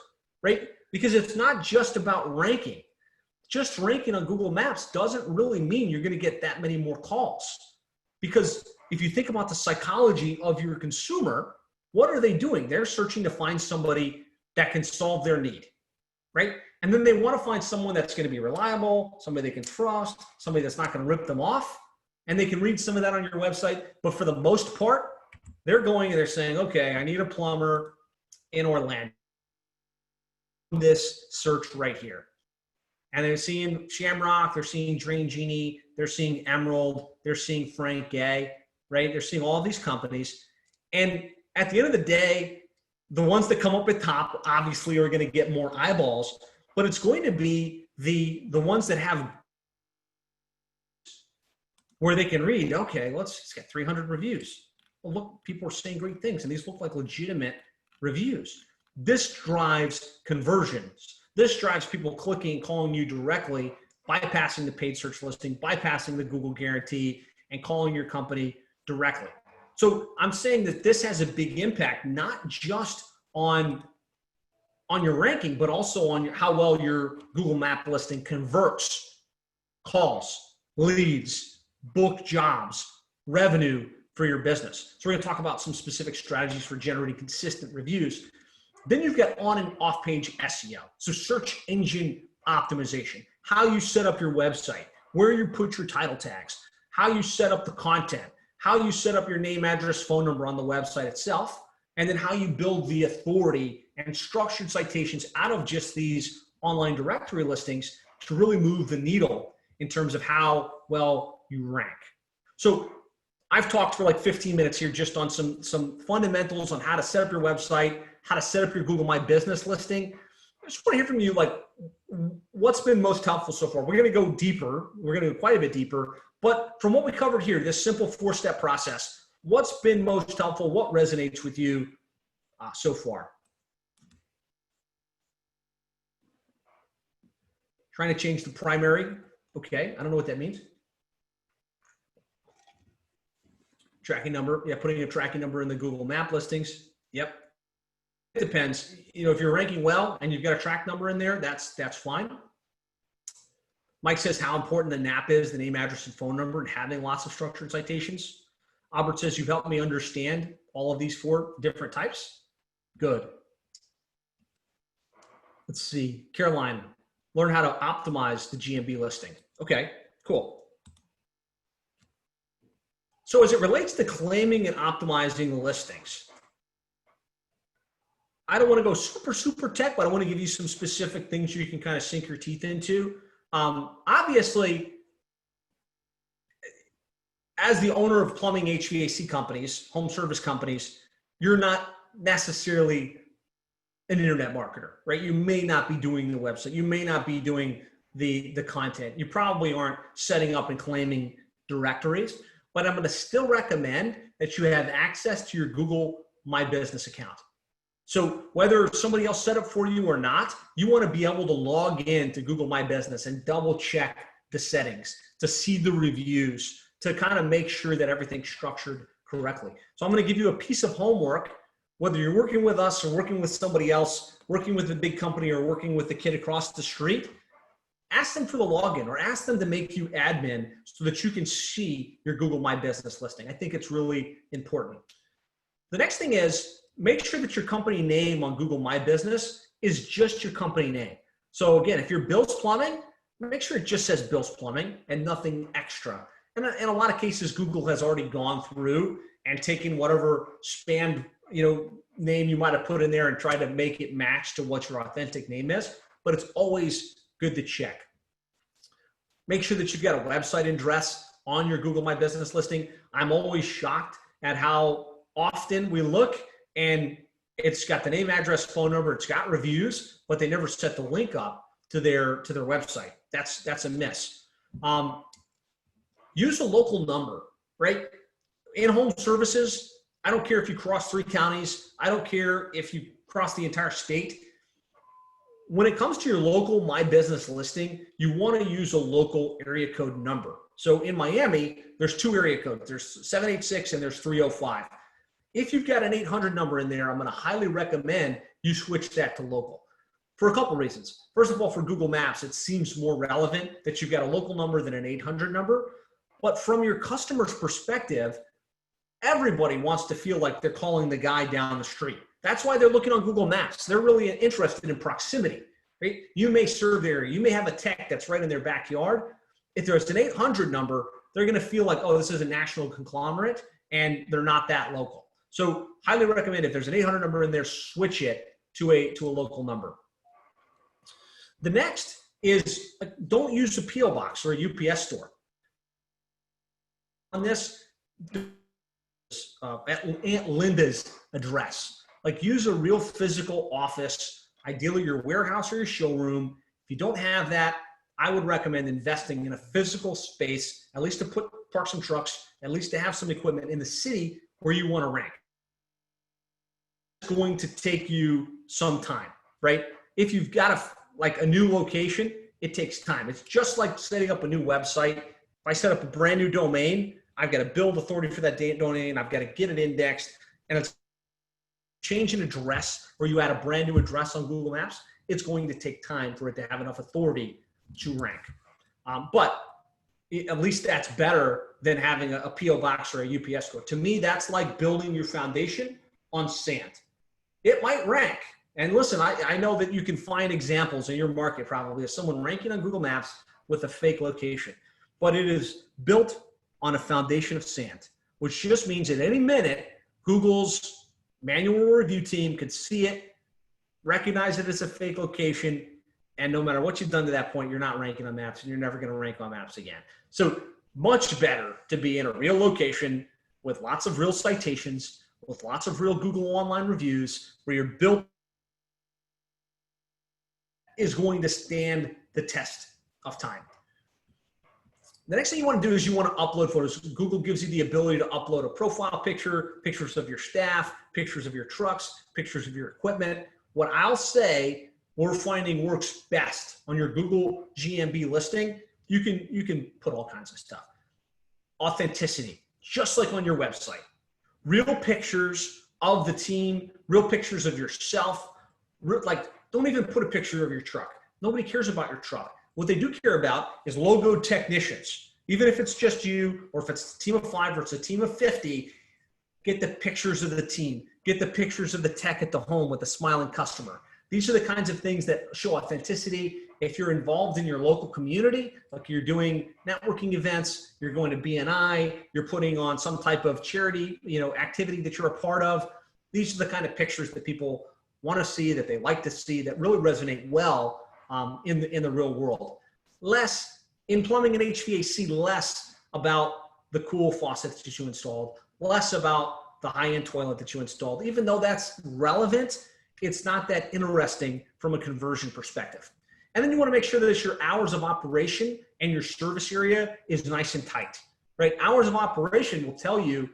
right? Because it's not just about ranking. Just ranking on Google Maps doesn't really mean you're going to get that many more calls. Because if you think about the psychology of your consumer, what are they doing? They're searching to find somebody that can solve their need, right? And then they want to find someone that's going to be reliable, somebody they can trust, somebody that's not going to rip them off. And they can read some of that on your website. But for the most part, they're going and they're saying, okay, I need a plumber in Orlando. This search right here. And they're seeing Shamrock, they're seeing Drain Genie, they're seeing Emerald, they're seeing Frank Gay, right? They're seeing all these companies. And at the end of the day, the ones that come up at top obviously are going to get more eyeballs, but it's going to be the ones that have where they can read, okay, it's got 300 reviews. Well, look, people are saying great things, and these look like legitimate reviews. This drives conversions. This drives people clicking, calling you directly, bypassing the paid search listing, bypassing the Google guarantee, and calling your company directly. So I'm saying that this has a big impact, not just on your ranking, but also on how well your Google Map listing converts calls, leads, book jobs, revenue for your business. So we're going to talk about some specific strategies for generating consistent reviews. Then you've got on and off page SEO. So search engine optimization, how you set up your website, where you put your title tags, how you set up the content, how you set up your name, address, phone number on the website itself, and then how you build the authority and structured citations out of just these online directory listings to really move the needle in terms of how well you rank. So I've talked for like 15 minutes here just on some fundamentals on how to set up your website, how to set up your Google My Business listing. I just want to hear from you, like, what's been most helpful so far? We're going to go deeper. We're going to go quite a bit deeper. But from what we covered here, this simple 4-step process, what's been most helpful? What resonates with you so far? Trying to change the primary. Okay, I don't know what that means. Tracking number. Yeah, putting a tracking number in the Google Map listings. Yep. It depends. If you're ranking well and you've got a track number in there, that's fine. Mike says how important the NAP is, the name, address, and phone number, and having lots of structured citations. Albert says you've helped me understand all of these 4 different types. Good. Let's see. Caroline, learn how to optimize the GMB listing. Okay, cool. So as it relates to claiming and optimizing the listings, I don't want to go super tech, but I want to give you some specific things you can kind of sink your teeth into. Obviously, as the owner of plumbing HVAC companies, home service companies, you're not necessarily an internet marketer, right? You may not be doing the website. You may not be doing the content. You probably aren't setting up and claiming directories, but I'm going to still recommend that you have access to your Google My Business account. So whether somebody else set up for you or not, you want to be able to log in to Google My Business and double check the settings to see the reviews, to kind of make sure that everything's structured correctly. So I'm going to give you a piece of homework, whether you're working with us or working with somebody else, working with a big company or working with the kid across the street. Ask them for the login or ask them to make you admin so that you can see your Google My Business listing. I think it's really important. The next thing is, make sure that your company name on Google My Business is just your company name. So again, if you're Bill's Plumbing, make sure it just says Bill's Plumbing and nothing extra. And in a lot of cases, Google has already gone through and taken whatever spam name you might have put in there and tried to make it match to what your authentic name is. But it's always good to check. Make sure that you've got a website address on your Google My Business listing. I'm always shocked at how often we look and it's got the name, address, phone number, it's got reviews, but they never set the link up to their website. That's a miss. Use a local number, right? In home services, I don't care if you cross 3 counties. I don't care if you across the entire state. When it comes to your local My Business listing, you want to use a local area code number. So in Miami, there's 2 area codes. There's 786 and there's 305. If you've got an 800 number in there, I'm going to highly recommend you switch that to local for a couple reasons. First of all, for Google Maps, it seems more relevant that you've got a local number than an 800 number. But from your customer's perspective, everybody wants to feel like they're calling the guy down the street. That's why they're looking on Google Maps. They're really interested in proximity, right? You may serve the area. You may have a tech that's right in their backyard. If there's an 800 number, they're going to feel like, oh, this is a national conglomerate, and they're not that local. So highly recommend if there's an 800 number in there, switch it to a local number. The next is don't use a P.O. box or a UPS store. On this, at Aunt Linda's address. Like, use a real physical office, ideally your warehouse or your showroom. If you don't have that, I would recommend investing in a physical space, at least to park some trucks, at least to have some equipment in the city where you want to rank. It's going to take you some time, right? If you've got a new location, it takes time. It's just like setting up a new website. If I set up a brand new domain, I've got to build authority for that domain. I've got to get it indexed, and it's change an address or you add a brand new address on Google Maps. It's going to take time for it to have enough authority to rank. But at least that's better than having a P.O. box or a UPS store. To me, that's like building your foundation on sand. It might rank. And listen, I know that you can find examples in your market probably of someone ranking on Google Maps with a fake location, but it is built on a foundation of sand, which just means at any minute, Google's manual review team could see it, recognize it as a fake location, and no matter what you've done to that point, you're not ranking on Maps, and you're never going to rank on Maps again. So much better to be in a real location with lots of real citations, with lots of real Google online reviews, where you're built is going to stand the test of time. The next thing you want to do is you want to upload photos. Google gives you the ability to upload a profile picture, pictures of your staff, pictures of your trucks, pictures of your equipment. What I'll say we're finding works best on your Google GMB listing, you can put all kinds of stuff. Authenticity, just like on your website. Real pictures of the team, real pictures of yourself. Don't even put a picture of your truck. Nobody cares about your truck. What they do care about is logoed technicians. Even if it's just you, or if it's a team of 5 or it's a team of 50, get the pictures of the team. Get the pictures of the tech at the home with the smiling customer. These are the kinds of things that show authenticity. If you're involved in your local community, like you're doing networking events, you're going to BNI, you're putting on some type of charity, activity that you're a part of. These are the kind of pictures that people want to see, that they like to see, that really resonate well in the real world. Less in plumbing and HVAC, less about the cool faucets that you installed, less about the high-end toilet that you installed. Even though that's relevant, it's not that interesting from a conversion perspective. And then you want to make sure that your hours of operation and your service area is nice and tight, right? Hours of operation will tell you,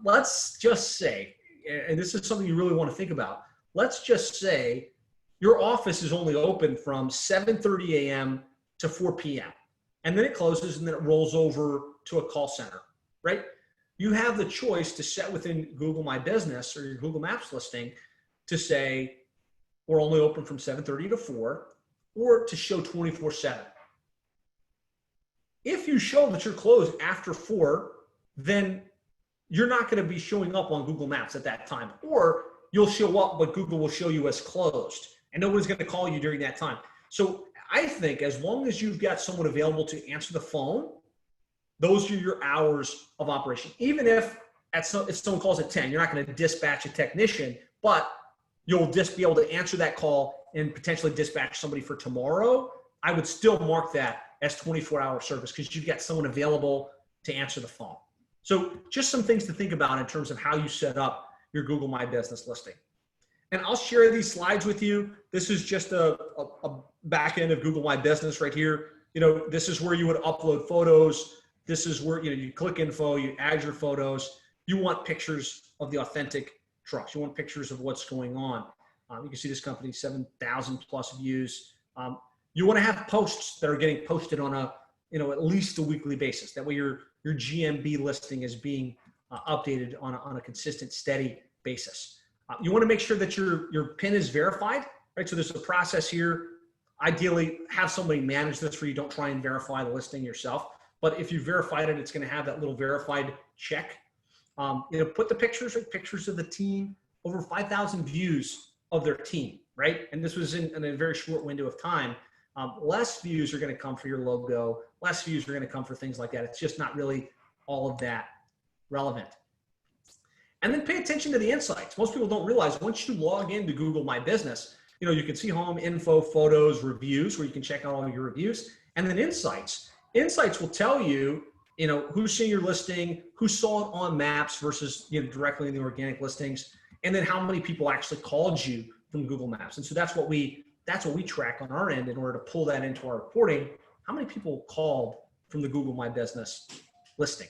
let's just say, and this is something you really want to think about, let's just say your office is only open from 7:30 a.m. to 4 p.m. And then it closes and then it rolls over to a call center, right? You have the choice to set within Google My Business or your Google Maps listing to say, we're only open from 7:30 to 4, or to show 24/7. If you show that you're closed after 4, then you're not going to be showing up on Google Maps at that time, or you'll show up, but Google will show you as closed, and nobody's going to call you during that time. So I think as long as you've got someone available to answer the phone, those are your hours of operation. Even if someone calls at 10, you're not going to dispatch a technician, but you'll just be able to answer that call and potentially dispatch somebody for tomorrow. I would still mark that as 24-hour service because you've got someone available to answer the phone. So just some things to think about in terms of how you set up your Google My Business listing. And I'll share these slides with you. This is just a back end of Google My Business right here. This is where you would upload photos. This is where you click info, you add your photos. You want pictures of the authentic trucks. You want pictures of what's going on. You can see this company, 7,000 plus views. You want to have posts that are getting posted on a, at least a weekly basis. That way your GMB listing is being updated on a consistent, steady basis. You want to make sure that your PIN is verified, right? So there's a process here. Ideally, have somebody manage this for you. Don't try and verify the listing yourself. But if you verified it, it's going to have that little verified check. Put the pictures of the team, over 5,000 views of their team, right? And this was in a very short window of time. Less views are going to come for your logo. Less views are going to come for things like that. It's just not really all of that relevant. And then pay attention to the insights. Most people don't realize once you log into Google My Business, you can see home, info, photos, reviews, where you can check out all your reviews, and then insights. Insights will tell you, who's seeing your listing, who saw it on maps versus, directly in the organic listings, and then how many people actually called you from Google Maps. And so that's what we track on our end in order to pull that into our reporting. How many people called from the Google My Business listing?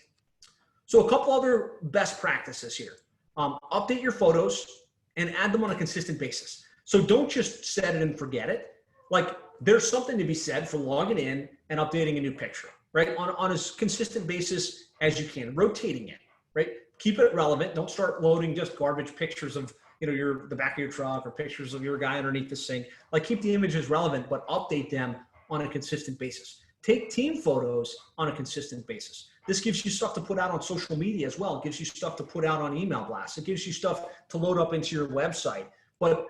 So a couple other best practices here. Update your photos and add them on a consistent basis. So don't just set it and forget it. Like, there's something to be said for logging in and updating a new picture, right? On as consistent basis as you can, rotating it, right? Keep it relevant. Don't start loading just garbage pictures of, the back of your truck or pictures of your guy underneath the sink. Like, keep the images relevant, but update them on a consistent basis. Take team photos on a consistent basis. This gives you stuff to put out on social media as well. It gives you stuff to put out on email blasts. It gives you stuff to load up into your website, but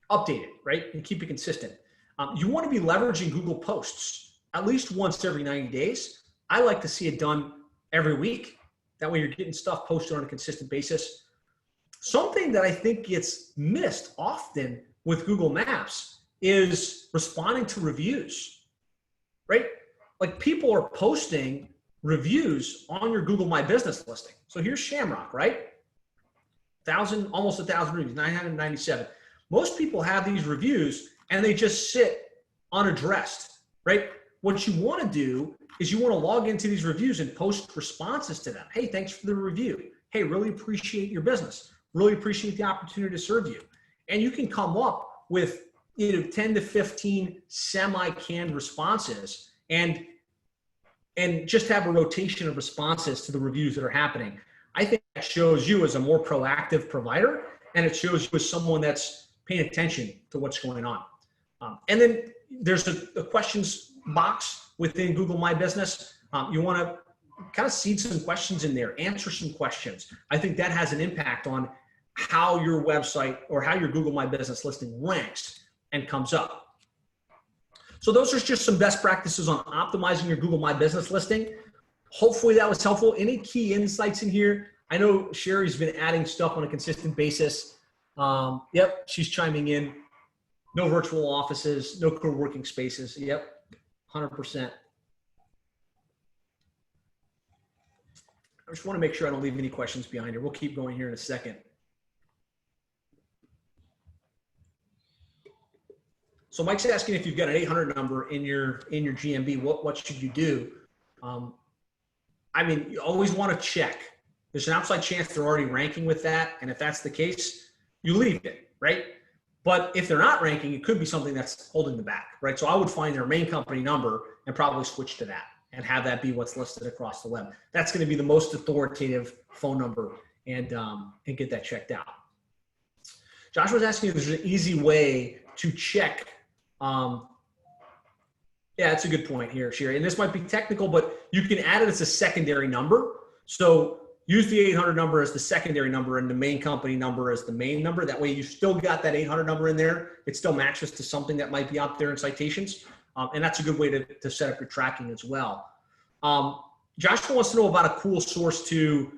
update it, right? And keep it consistent. You want to be leveraging Google Posts at least once every 90 days. I like to see it done every week. That way you're getting stuff posted on a consistent basis. Something that I think gets missed often with Google Maps is responding to reviews, right? Like, people are posting reviews on your Google My Business listing. So here's Shamrock, right? Almost 1,000 reviews, 997. Most people have these reviews and they just sit unaddressed, right? What you want to do is you want to log into these reviews and post responses to them. Hey, thanks for the review. Hey, really appreciate your business. Really appreciate the opportunity to serve you. And you can come up with 10 to 15 semi-canned responses and just have a rotation of responses to the reviews that are happening. I think that shows you as a more proactive provider, and it shows you as someone that's paying attention to what's going on. And then there's a questions box within Google My Business. You want to kind of seed some questions in there, answer some questions. I think that has an impact on how your website or how your Google My Business listing ranks and comes up. So those are just some best practices on optimizing your Google My Business listing. Hopefully that was helpful. Any key insights in here? I know Sherry's been adding stuff on a consistent basis. Yep, she's chiming in. No virtual offices, no co-working spaces. Yep, 100%. I just want to make sure I don't leave any questions behind here. We'll keep going here in a second. So Mike's asking if you've got an 800 number in your GMB, what should you do? I mean, you always want to check. There's an outside chance they're already ranking with that, and if that's the case, you leave it, right? But if they're not ranking, it could be something that's holding them back, right? So I would find their main company number and probably switch to that and have that be what's listed across the web. That's going to be the most authoritative phone number, and get that checked out. Josh was asking if there's an easy way to check. Yeah, that's a good point here, Sherry. And this might be technical, but you can add it as a secondary number. So use the 800 number as the secondary number and the main company number as the main number. That way you still got that 800 number in there. It still matches to something that might be out there in citations. And that's a good way to set up your tracking as well. Joshua wants to know about a cool source to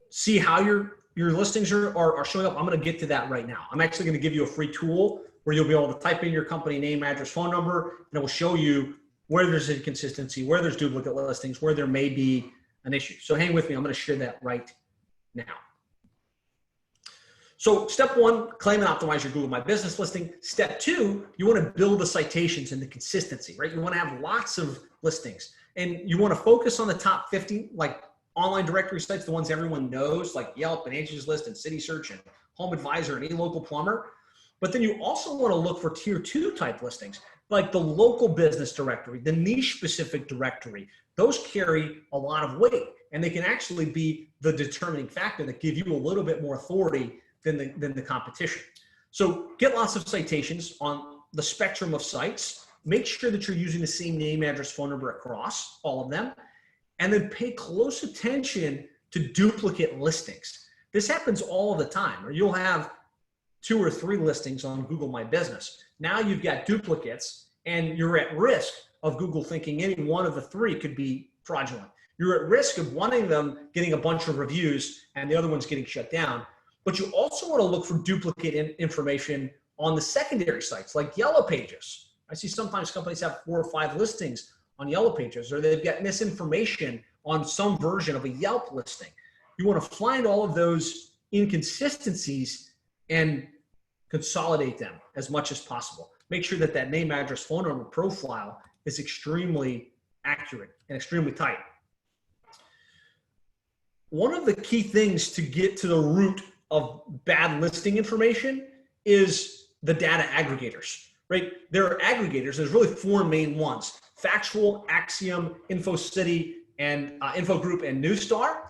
see how your listings are showing up. I'm going to get to that right now. I'm actually going to give you a free tool where you'll be able to type in your company name, address, phone number, and it will show you where there's inconsistency, where there's duplicate listings, where there may be an issue. So hang with me. I'm going to share that right now. So step one, claim and optimize your Google My Business listing. Step two, you want to build the citations and the consistency, right? You want to have lots of listings, and you want to focus on the top 50, like online directory sites, the ones everyone knows, like Yelp and Angie's List and City Search and Home Advisor and eLocal Plumber. But then you also want to look for tier 2 type listings, like the local business directory, the niche specific directory. Those carry a lot of weight, and they can actually be the determining factor that give you a little bit more authority than the competition. So get lots of citations on the spectrum of sites. Make sure that you're using the same name, address, phone number across all of them. And then pay close attention to duplicate listings. This happens all the time, or you'll have 2 or 3 listings on Google My Business. Now you've got duplicates, and you're at risk of Google thinking any one of the 3 could be fraudulent. You're at risk of one of them getting a bunch of reviews and the other one's getting shut down. But you also want to look for duplicate information on the secondary sites like Yellow Pages. I see sometimes companies have 4 or 5 listings on Yellow Pages, or they've got misinformation on some version of a Yelp listing. You want to find all of those inconsistencies and consolidate them as much as possible. Make sure that that name, address, phone number profile is extremely accurate and extremely tight. One of the key things to get to the root of bad listing information is the data aggregators, right? There are aggregators. There's really 4 main ones: Factual, Axiom, InfoCity, and InfoGroup and Newstar.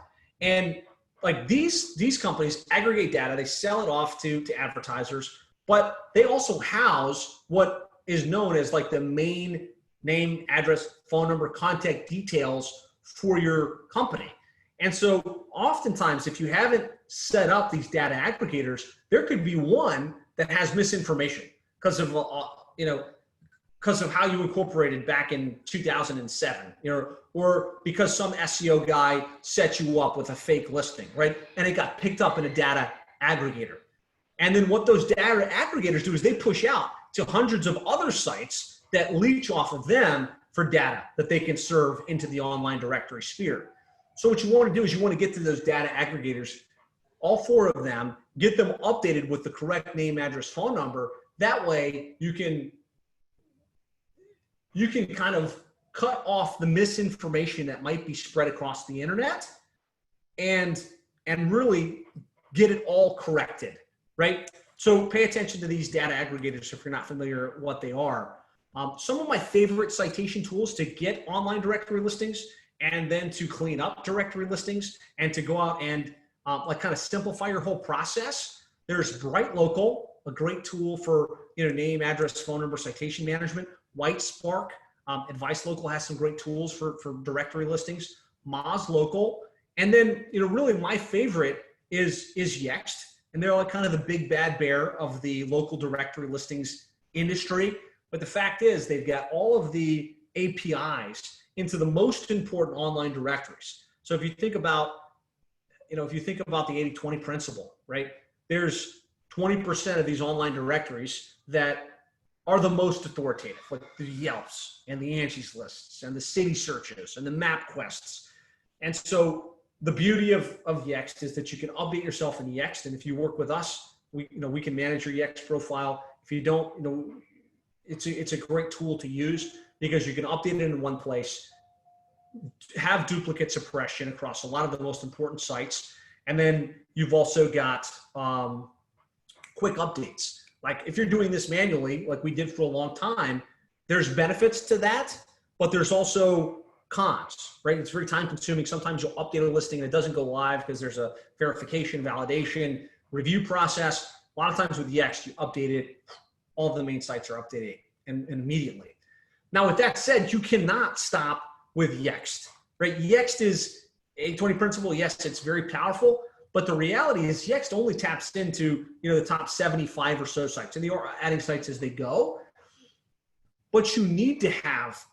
And like these companies aggregate data, they sell it off to advertisers, but they also house what is known as like the main name, address, phone number, contact details for your company. And so oftentimes, if you haven't set up these data aggregators, there could be one that has misinformation because of because of how you incorporated back in 2007, or because some SEO guy set you up with a fake listing, right? And it got picked up in a data aggregator. And then what those data aggregators do is they push out to hundreds of other sites that leech off of them for data that they can serve into the online directory sphere. So what you want to do is you want to get to those data aggregators, all 4 of them, get them updated with the correct name, address, phone number. That way you can kind of cut off the misinformation that might be spread across the internet and really get it all corrected, right? So pay attention to these data aggregators if you're not familiar with what they are. Some of my favorite citation tools to get online directory listings and then to clean up directory listings and to go out and like kind of simplify your whole process. There's Bright Local, a great tool for name, address, phone number, citation management. White Spark, Advice Local has some great tools for directory listings. Moz Local, and then really my favorite is Yext, and they're like kind of the big bad bear of the local directory listings industry. But the fact is, they've got all of the APIs into the most important online directories. So if you think about, the 80-20 principle, right? There's 20% of these online directories that are the most authoritative, like the Yelps and the Angie's lists and the city searches and the MapQuests. And so the beauty of Yext is that you can update yourself in Yext. And if you work with us, we can manage your Yext profile. If you don't, it's a great tool to use because you can update it in one place, have duplicate suppression across a lot of the most important sites. And then you've also got quick updates. Like if you're doing this manually, like we did for a long time, there's benefits to that, but there's also cons, right? It's very time consuming. Sometimes you'll update a listing and it doesn't go live because there's a verification, validation, review process. A lot of times with Yext, you update it, all of the main sites are updated and immediately. Now, with that said, you cannot stop with Yext, right? Yext is a 20 principle. Yes, it's very powerful, but the reality is Yext only taps into, the top 75 or so sites, and they are adding sites as they go. But you need to have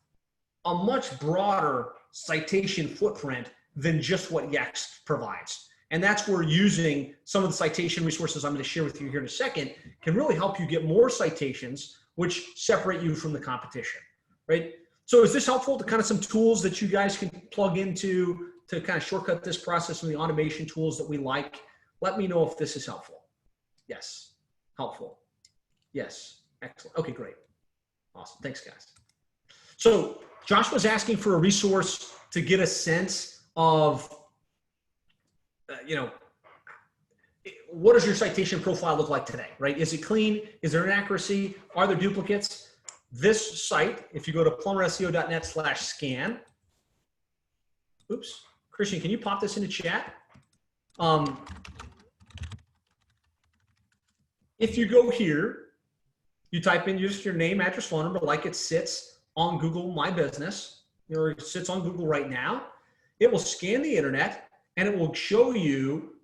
a much broader citation footprint than just what Yext provides. And that's where using some of the citation resources I'm going to share with you here in a second can really help you get more citations, which separate you from the competition, right? So is this helpful to kind of some tools that you guys can plug into to kind of shortcut this process and the automation tools that we like? Let me know if this is helpful. Yes, helpful. Yes, excellent. Okay, great. Awesome. Thanks, guys. So Josh was asking for a resource to get a sense of, what does your citation profile look like today, right? Is it clean? Is there inaccuracy? Are there duplicates? This site, if you go to plumberseo.net/scan, oops, Christian, can you pop this into chat? If you go here, you type in just your name, address, phone number, like it sits on Google My Business, or it sits on Google right now. It will scan the internet and it will show you,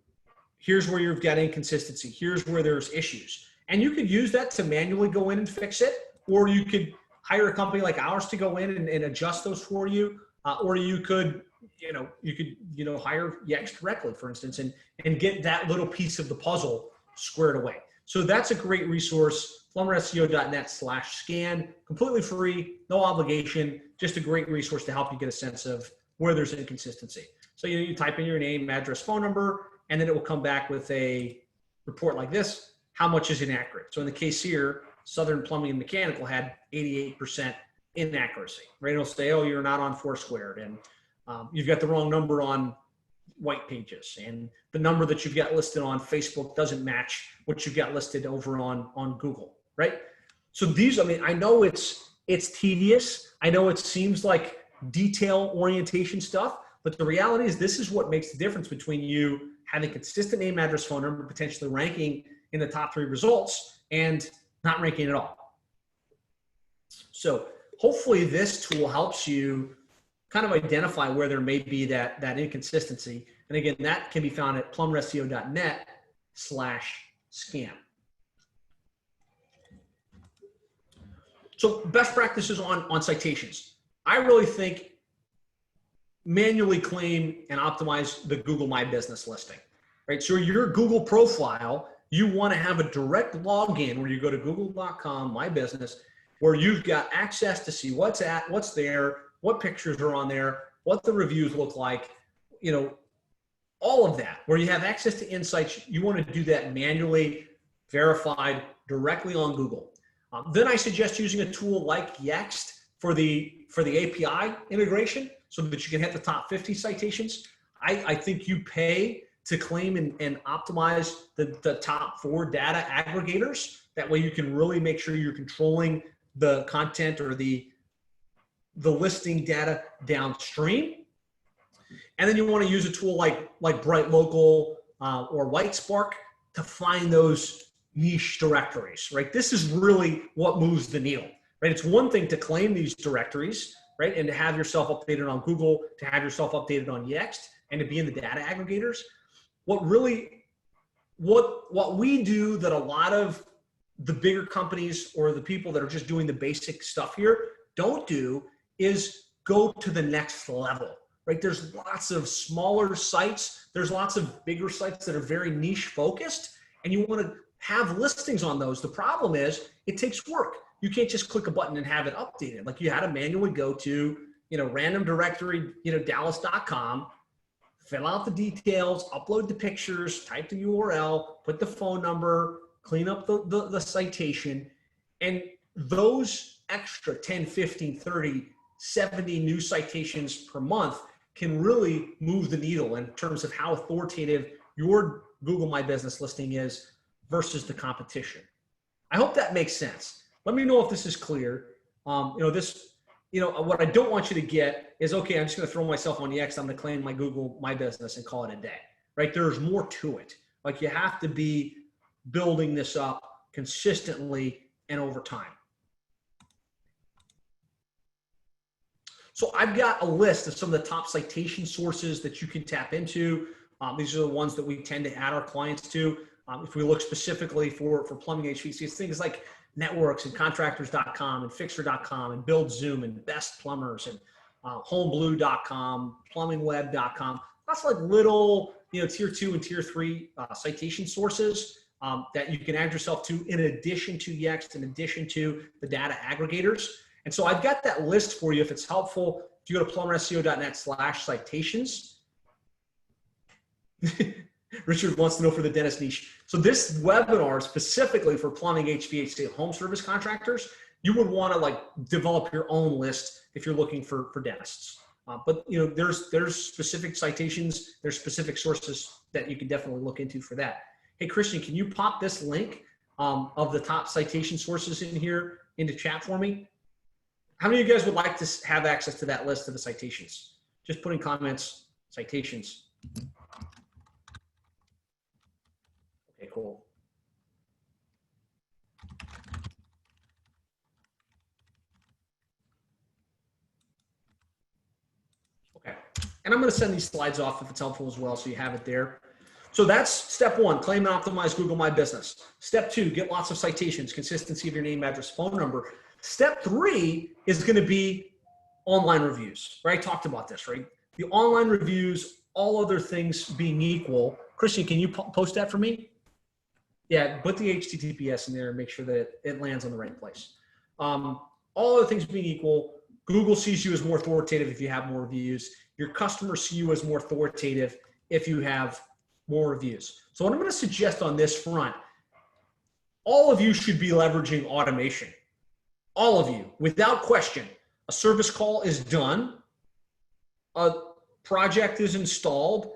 here's where you've got inconsistency. Here's where there's issues. And you could use that to manually go in and fix it, or you could hire a company like ours to go in and adjust those for you. Or you could, hire Yext directly, for instance, and get that little piece of the puzzle squared away. So that's a great resource, plumberseo.net/scan, completely free, no obligation, just a great resource to help you get a sense of where there's inconsistency. So you type in your name, address, phone number, and then it will come back with a report like this. How much is inaccurate? So in the case here, Southern Plumbing and Mechanical had 88% inaccuracy, right? It'll say, oh, you're not on Foursquare, and you've got the wrong number on White Pages, and the number that you've got listed on Facebook doesn't match what you've got listed over on Google, right? So these, I know it's tedious. I know it seems like detail orientation stuff, but the reality is this is what makes the difference between you having consistent name, address, phone number, potentially ranking in the top 3 results, and not ranking at all. So hopefully this tool helps you kind of identify where there may be that inconsistency. And again, that can be found at plumberseo.net/scan. So best practices on citations. I really think manually claim and optimize the Google My Business listing, right? So your Google profile, you want to have a direct login where you go to google.com, My Business, where you've got access to see what's there, what pictures are on there, what the reviews look like, all of that, where you have access to insights. You want to do that manually, verified directly on Google. Then I suggest using a tool like Yext for the API integration so that you can hit the top 50 citations. I think you pay to claim and optimize the top 4 data aggregators. That way you can really make sure you're controlling the content or the listing data downstream. And then you want to use a tool like Bright Local or Whitespark to find those niche directories, right? This is really what moves the needle, right? It's one thing to claim these directories, right? And to have yourself updated on Google, to have yourself updated on Yext, and to be in the data aggregators. What we do that a lot of the bigger companies or the people that are just doing the basic stuff here don't do is go to the next level, right? There's lots of smaller sites. There's lots of bigger sites that are very niche focused, and you want to have listings on those. The problem is it takes work. You can't just click a button and have it updated. Like you had to manually go to, random directory, Dallas.com, fill out the details, upload the pictures, type the URL, put the phone number, clean up the citation, and those extra 10, 15, 30, 70 new citations per month can really move the needle in terms of how authoritative your Google My Business listing is versus the competition. I hope that makes sense. Let me know if this is clear. What I don't want you to get is, okay, I'm just going to throw myself on Yext. I'm going to claim my Google My Business and call it a day, right? There's more to it. Like you have to be building this up consistently and over time. So I've got a list of some of the top citation sources that you can tap into. These are the ones that we tend to add our clients to. If we look specifically for plumbing HVAC, it's things like Networks and Contractors.com and Fixer.com and BuildZoom and Best Plumbers and HomeBlue.com, PlumbingWeb.com. That's like little, tier 2 and tier 3 citation sources that you can add yourself to in addition to Yext, in addition to the data aggregators. And so I've got that list for you if it's helpful. If you go to plumberseo.net/citations. Richard wants to know for the dentist niche. So this webinar specifically for plumbing, HVAC, home service contractors, you would want to develop your own list if you're looking for dentists. But there's specific citations, there's specific sources that you can definitely look into for that. hey, Christian, can you pop this link of the top citation sources in here into chat for me? How many of you guys would like to have access to that list of the citations? Just put in comments, citations. Okay, cool. Okay, and I'm going to send these slides off if it's helpful as well, so you have it there. So that's step one, claim and optimize Google My Business. Step two, get lots of citations, consistency of your name, address, phone number. Step three is going to be online reviews, right? I talked about this, right? The online reviews, all other things being equal. Christian, can you post that for me? Yeah, put the HTTPS in there and make sure that it lands on the right place. All other things being equal, Google sees you as more authoritative if you have more reviews. Your customers see you as more authoritative if you have more reviews. So what I'm going to suggest on this front, all of you should be leveraging automation. All of you, without question. A service call is done. A project is installed.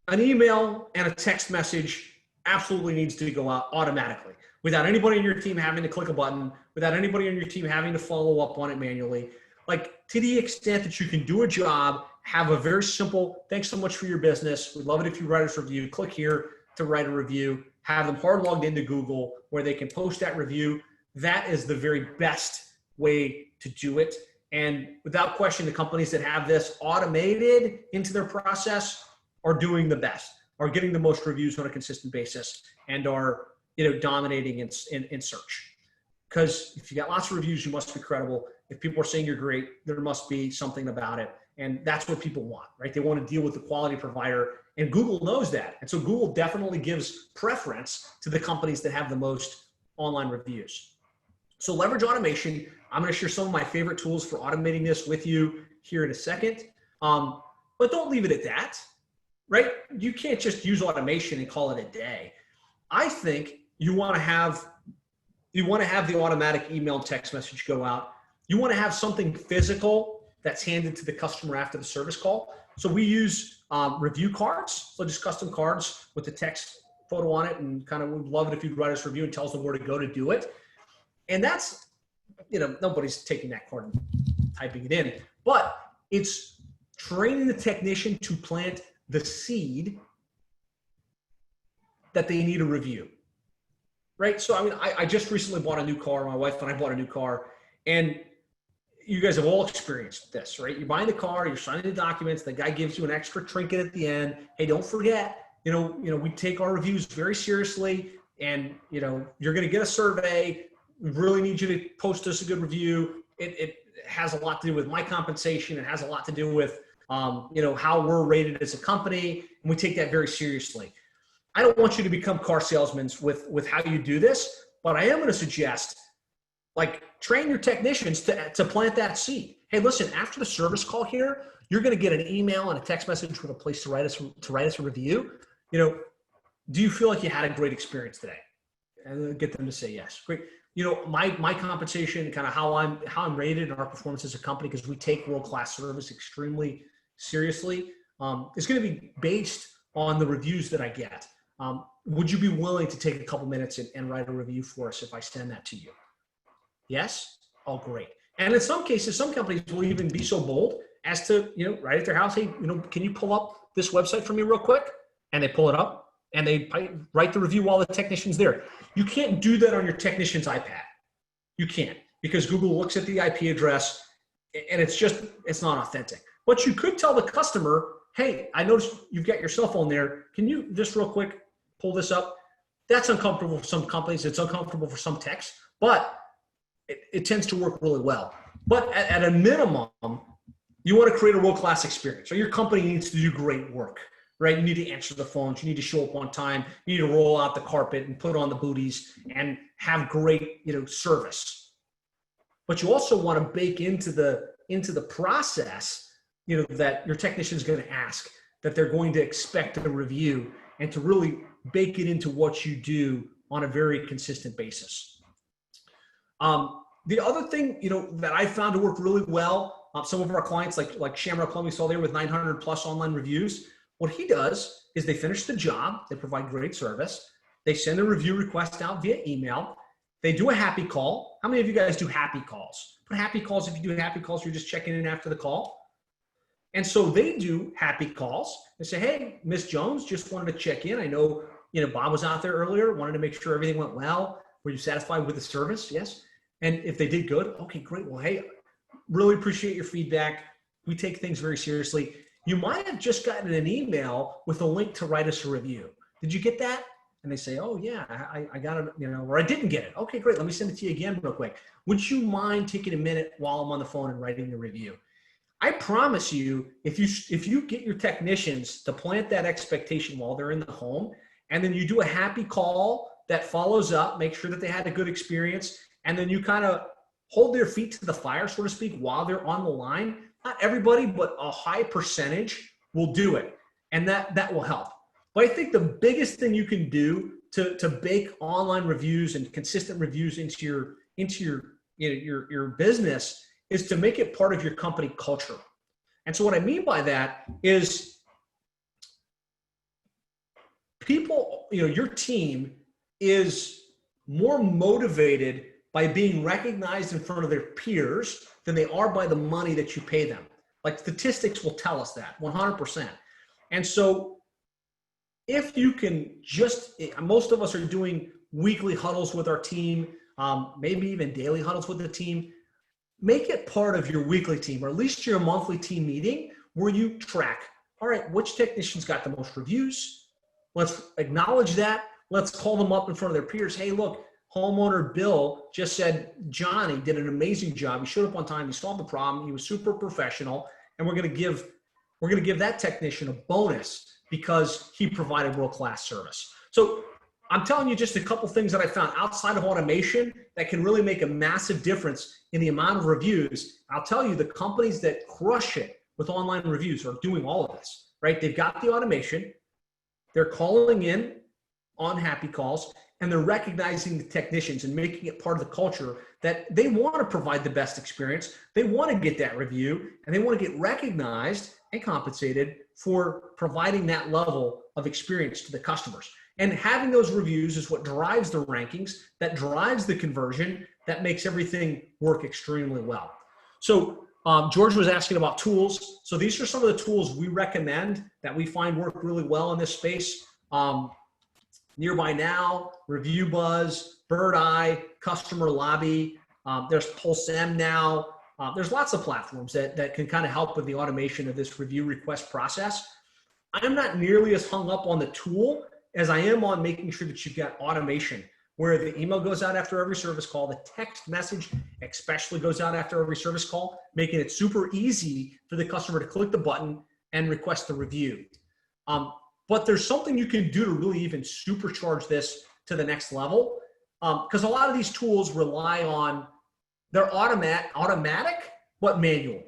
An email and a text message absolutely needs to go out automatically without anybody on your team having to click a button, without anybody on your team having to follow up on it manually. Like, to the extent that you can do a job, have a very simple, thanks so much for your business. We'd love it if you write us a review. Click here to write a review. Have them hard logged into Google where they can post that review. That is the very best way to do it. And without question, the companies that have this automated into their process are doing the best, are getting the most reviews on a consistent basis, and are, you know, dominating in search. Because if you got lots of reviews, you must be credible. If people are saying you're great, there must be something about it. And that's what people want, right? They want to deal with the quality provider, and Google knows that. And so Google definitely gives preference to the companies that have the most online reviews. So leverage automation. I'm going to share some of my favorite tools for automating this with you here in a second. But don't leave it at that, right? You can't just use automation and call it a day. I think you want to have the automatic email and text message go out. You want to have something physical that's handed to the customer after the service call. So we use review cards, so just custom cards with the text photo on it, and kind of would love it if you'd write us a review and tell us where to go to do it. And that's, you know, nobody's taking that card and typing it in, but it's training the technician to plant the seed that they need a review, right? So, I mean, I just recently bought a new car. My wife and I bought a new car, and you guys have all experienced this, right? You're buying the car, you're signing the documents, the guy gives you an extra trinket at the end. Hey, don't forget, you know, we take our reviews very seriously, and, you know, you're going to get a survey. We really need you to post us a good review. It has a lot to do with my compensation. It has a lot to do with, you know, how we're rated as a company, and we take that very seriously. I don't want you to become car salesmen with how you do this, but I am going to suggest, like, train your technicians to plant that seed. Hey, listen, after the service call here, you're going to get an email and a text message with a place to write us a review. You know, do you feel like you had a great experience today? And get them to say yes. Great. You know, my compensation, kind of how I'm rated in our performance as a company, because we take world-class service extremely seriously, is going to be based on the reviews that I get. Would you be willing to take a couple minutes and write a review for us if I send that to you? Yes? Oh, great. And in some cases, some companies will even be so bold as to, you know, right at their house, hey, you know, can you pull up this website for me real quick? And they pull it up and they write the review while the technician's there. You can't do that on your technician's iPad. You can't, because Google looks at the IP address and it's not authentic. But you could tell the customer, hey, I noticed you've got your cell phone there. Can you just real quick pull this up? That's uncomfortable for some companies. It's uncomfortable for some techs, but it tends to work really well. But at a minimum, you want to create a world-class experience. So your company needs to do great work, right? You need to answer the phones. You need to show up on time. You need to roll out the carpet and put on the booties and have great, you know, service. But you also want to bake into the process, you know, that your technician is going to ask, that they're going to expect a review, and to really bake it into what you do on a very consistent basis. The other thing, you know, that I found to work really well, some of our clients like Shamrock Plumbing saw there with 900 plus online reviews. What he does is they finish the job, they provide great service, they send a review request out via email, they do a happy call. How many of you guys do happy calls? Put happy calls. If you do happy calls, you're just checking in after the call. And so they do happy calls. They say, hey, Miss Jones, just wanted to check in. I know, Bob was out there earlier, wanted to make sure everything went well. Were you satisfied with the service? Yes. And if they did good, okay, great. Well, hey, really appreciate your feedback. We take things very seriously. You might have just gotten an email with a link to write us a review. Did you get that? And they say, oh yeah, I got it, or I didn't get it. Okay, great. Let me send it to you again real quick. Would you mind taking a minute while I'm on the phone and writing the review? I promise you, if you get your technicians to plant that expectation while they're in the home, and then you do a happy call that follows up, make sure that they had a good experience, and then you kind of hold their feet to the fire, so to speak, while they're on the line. Not everybody, but a high percentage will do it, and that will help. But I think the biggest thing you can do to bake online reviews and consistent reviews into your business is to make it part of your company culture. And so what I mean by that is people, your team is more motivated by being recognized in front of their peers than they are by the money that you pay them. Like statistics will tell us that 100%. And so if you can most of us are doing weekly huddles with our team, maybe even daily huddles with the team. Make it part of your weekly team, or at least your monthly team meeting, where you track, all right, which technicians got the most reviews? Let's acknowledge that. Let's call them up in front of their peers. Hey, look, homeowner Bill just said Johnny did an amazing job. He showed up on time. He solved the problem. He was super professional. And we're going to give that technician a bonus because he provided world-class service. So I'm telling you just a couple things that I found outside of automation that can really make a massive difference in the amount of reviews. I'll tell you, the companies that crush it with online reviews are doing all of this, right? They've got the automation, they're calling in on happy calls, and they're recognizing the technicians and making it part of the culture that they want to provide the best experience. They want to get that review, and they want to get recognized and compensated for providing that level of experience to the customers. And having those reviews is what drives the rankings, that drives the conversion, that makes everything work extremely well. So George was asking about tools. So these are some of the tools we recommend that we find work really well in this space. Nearby Now, Review Buzz, Bird Eye, Customer Lobby. There's PulseM now. There's lots of platforms that can kind of help with the automation of this review request process. I'm not nearly as hung up on the tool as I am on making sure that you've got automation, where the email goes out after every service call, the text message especially goes out after every service call, making it super easy for the customer to click the button and request the review. But there's something you can do to really even supercharge this to the next level, because a lot of these tools rely on, they're automatic but manual.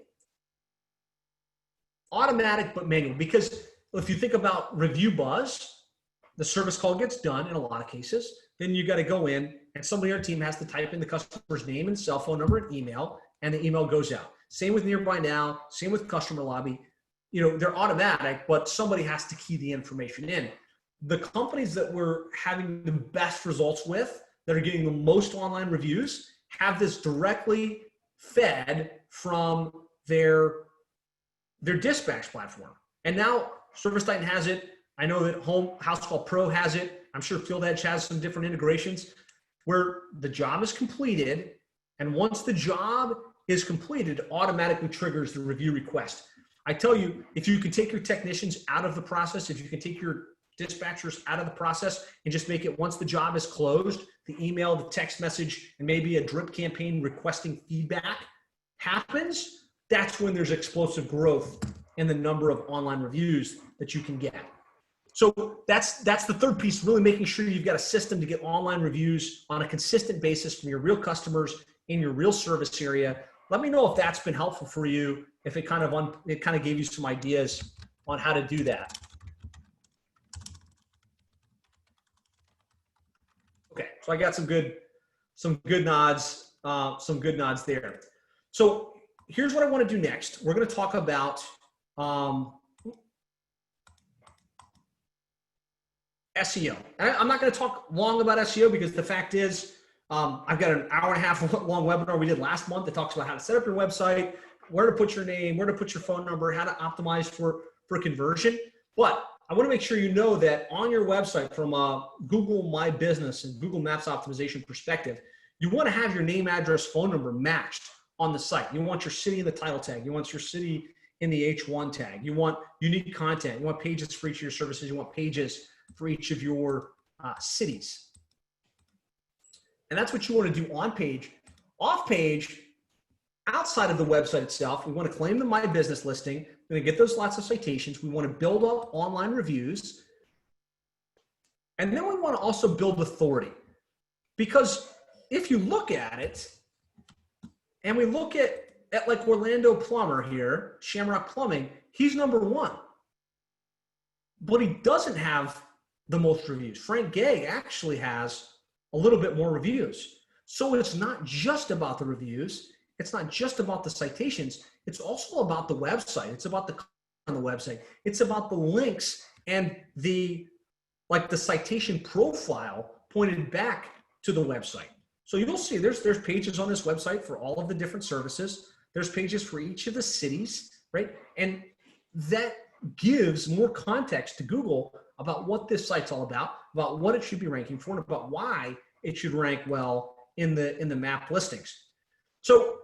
Automatic but manual, because if you think about Review Buzz, the service call gets done in a lot of cases. Then you got to go in and somebody on your team has to type in the customer's name and cell phone number and email, and the email goes out. Same with Nearby Now, same with Customer Lobby. They're automatic, but somebody has to key the information in. The companies that we're having the best results with, that are getting the most online reviews, have this directly fed from their dispatch platform. And now ServiceTitan has it. I know that House Call Pro has it. I'm sure Field Edge has some different integrations where the job is completed. And once the job is completed, it automatically triggers the review request. I tell you, if you can take your technicians out of the process, if you can take your dispatchers out of the process and just make it, once the job is closed, the email, the text message, and maybe a drip campaign requesting feedback happens, that's when there's explosive growth in the number of online reviews that you can get. So that's the third piece, really making sure you've got a system to get online reviews on a consistent basis from your real customers in your real service area. Let me know if that's been helpful for you, if it kind of gave you some ideas on how to do that. Okay, so I got some good nods, there. So here's what I want to do next. We're going to talk about SEO. And I'm not going to talk long about SEO because the fact is, I've got an hour and a half long webinar we did last month that talks about how to set up your website, where to put your name, where to put your phone number, how to optimize for conversion. But I want to make sure you know that on your website, from a Google My Business and Google Maps optimization perspective, you want to have your name, address, phone number matched on the site. You want your city in the title tag. You want your city in the H1 tag. You want unique content. You want pages for each of your services. You want pages for each of your cities. And that's what you want to do on page. Off page, outside of the website itself, we want to claim the My Business listing. We're going to get those lots of citations. We want to build up online reviews. And then we want to also build authority. Because if you look at it, and we look at like Orlando Plumber here, Shamrock Plumbing, he's number one. But he doesn't have the most reviews. Frank Gay actually has a little bit more reviews. So it's not just about the reviews. It's not just about the citations. It's also about the website. It's about the on the website. It's about the links and the citation profile pointed back to the website. So you'll see there's pages on this website for all of the different services. There's pages for each of the cities, right? And that gives more context to Google about what this site's all about what it should be ranking for, and about why it should rank well in the map listings. So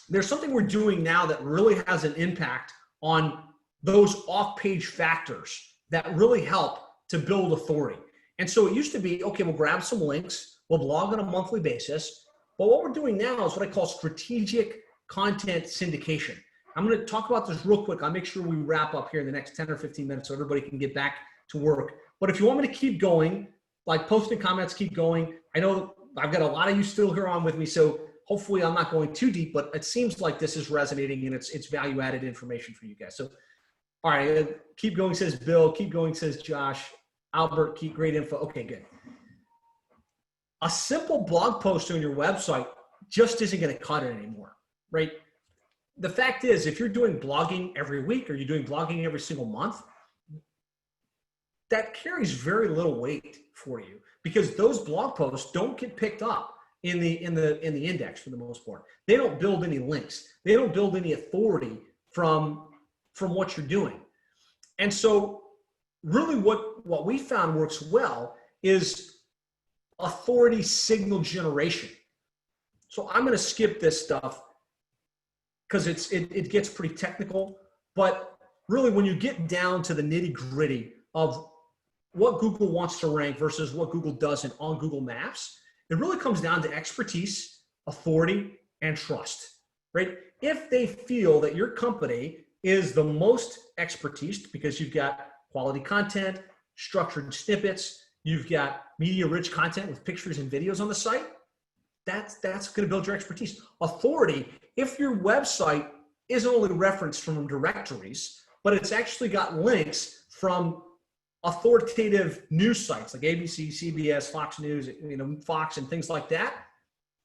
there's something we're doing now that really has an impact on those off-page factors that really help to build authority. And so it used to be, okay, we'll grab some links, we'll blog on a monthly basis, but what we're doing now is what I call strategic content syndication. I'm going to talk about this real quick. I'll make sure we wrap up here in the next 10 or 15 minutes so everybody can get back to work. But if you want me to keep going, like posting comments, keep going. I know I've got a lot of you still here on with me, so hopefully I'm not going too deep, but it seems like this is resonating and it's value-added information for you guys. So, all right, keep going, says Bill. Keep going, says Josh. Albert, keep great info. Okay, good. A simple blog post on your website just isn't going to cut it anymore, right? The fact is, if you're doing blogging every week or you're doing blogging every single month, that carries very little weight for you because those blog posts don't get picked up in the index for the most part. They don't build any links. They don't build any authority from what you're doing. And so really what we found works well is authority signal generation. So I'm going to skip this stuff because it gets pretty technical, but really when you get down to the nitty gritty of what Google wants to rank versus what Google doesn't on Google Maps, it really comes down to expertise, authority, and trust, right? If they feel that your company is the most expertise because you've got quality content, structured snippets, you've got media-rich content with pictures and videos on the site, that's going to build your expertise. Authority, if your website isn't only referenced from directories, but it's actually got links from authoritative news sites like ABC, CBS, Fox News, Fox and things like that,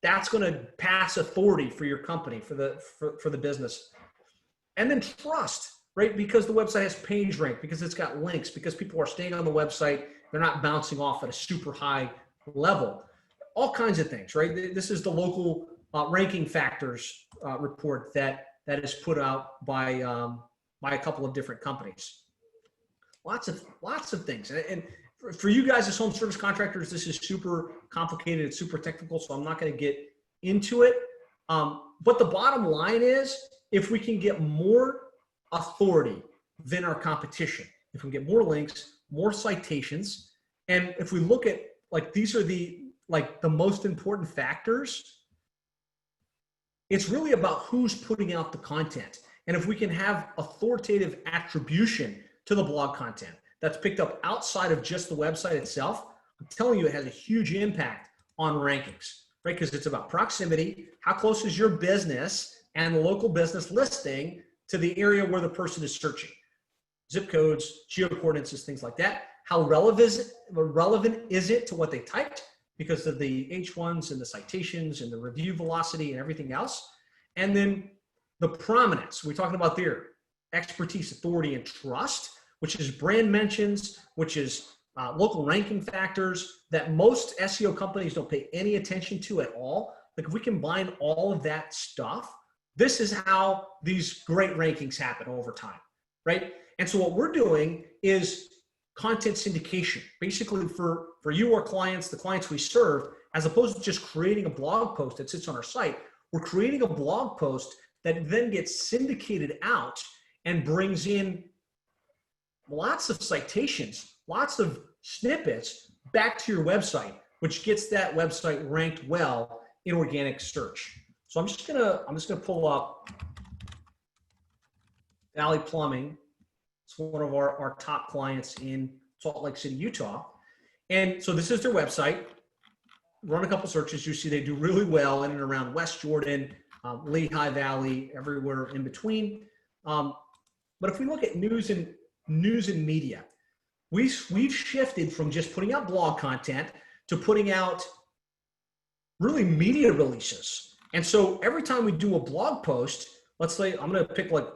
that's going to pass authority for your company, for the business. And then trust, right? Because the website has page rank, because it's got links, because people are staying on the website, they're not bouncing off at a super high level. All kinds of things, right? This is the local ranking factors report that is put out by a couple of different companies. Lots of things. And for you guys as home service contractors, this is super complicated. It's super technical, so I'm not going to get into it. But the bottom line is, if we can get more authority than our competition, if we get more links, more citations, and if we look at these are the most important factors, it's really about who's putting out the content. And if we can have authoritative attribution to the blog content that's picked up outside of just the website itself, I'm telling you, it has a huge impact on rankings, right? Because it's about proximity. How close is your business and the local business listing to the area where the person is searching? Zip codes, geocoordinates, things like that. How relevant is it to what they typed because of the H1s and the citations and the review velocity and everything else? And then the prominence, we're talking about there, expertise, authority, and trust, which is brand mentions, which is local ranking factors that most SEO companies don't pay any attention to at all. Like if we combine all of that stuff, this is how these great rankings happen over time, right? And so what we're doing is content syndication, basically for you, our clients, the clients we serve, as opposed to just creating a blog post that sits on our site, we're creating a blog post that then gets syndicated out and brings in lots of citations, lots of snippets back to your website, which gets that website ranked well in organic search. So I'm just gonna pull up Valley Plumbing. It's one of our top clients in Salt Lake City, Utah. And so this is their website. Run a couple searches. You see they do really well in and around West Jordan, Lehigh Valley, everywhere in between. But if we look at news and media, we've shifted from just putting out blog content to putting out really media releases. And so every time we do a blog post, let's say I'm going to pick like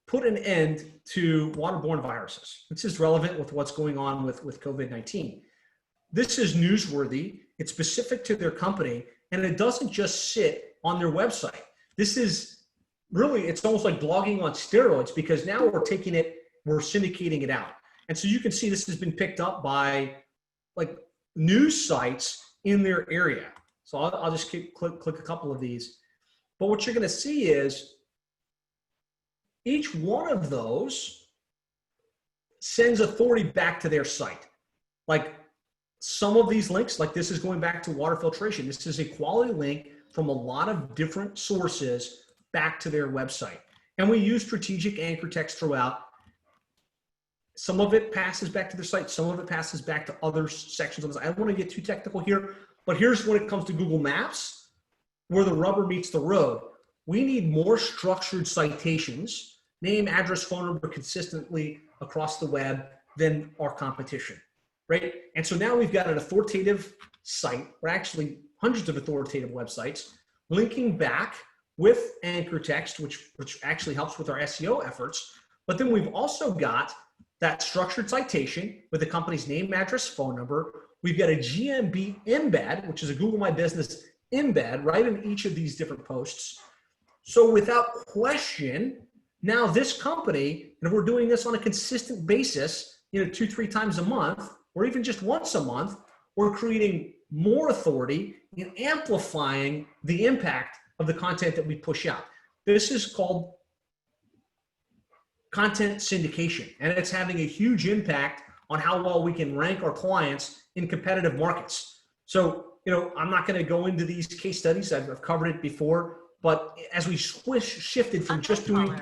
put an end to waterborne viruses. This is relevant with what's going on with COVID-19. This is newsworthy. It's specific to their company, and it doesn't just sit on their website. This is really, it's almost like blogging on steroids, because now we're taking it, we're syndicating it out. And so you can see this has been picked up by like news sites in their area. So I'll just click a couple of these. But what you're going to see is each one of those sends authority back to their site. Like some of these links, like this is going back to water filtration. This is a quality link from a lot of different sources back to their website. And we use strategic anchor text throughout. Some of it passes back to their site. Some of it passes back to other sections of this. I don't want to get too technical here, but here's when it comes to Google Maps, where the rubber meets the road. We need more structured citations, name, address, phone number consistently across the web than our competition, right? And so now we've got an authoritative site, or actually hundreds of authoritative websites, linking back with anchor text, which actually helps with our SEO efforts. But then we've also got that structured citation with the company's name, address, phone number. We've got a GMB embed, which is a Google My Business embed right in each of these different posts. So without question, now this company, and if we're doing this on a consistent basis, 2-3 times a month, or even just once a month, we're creating more authority and amplifying the impact of the content that we push out. This is called content syndication, and it's having a huge impact on how well we can rank our clients in competitive markets. So, I'm not going to go into these case studies. I've covered it before, but as we shifted from just doing,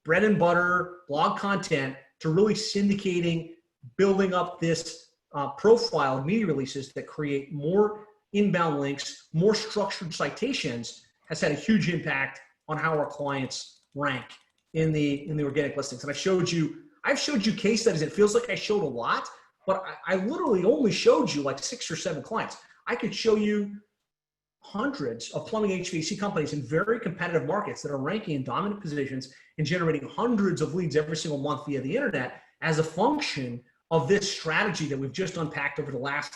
bread and butter blog content to really syndicating, building up this profile of media releases that create more inbound links, more structured citations, has had a huge impact on how our clients rank in the organic listings. And I've showed you case studies. It feels like I showed a lot, but I literally only showed you like 6 or 7 clients. I could show you hundreds of plumbing HVAC companies in very competitive markets that are ranking in dominant positions and generating hundreds of leads every single month via the internet as a function of this strategy that we've just unpacked over the last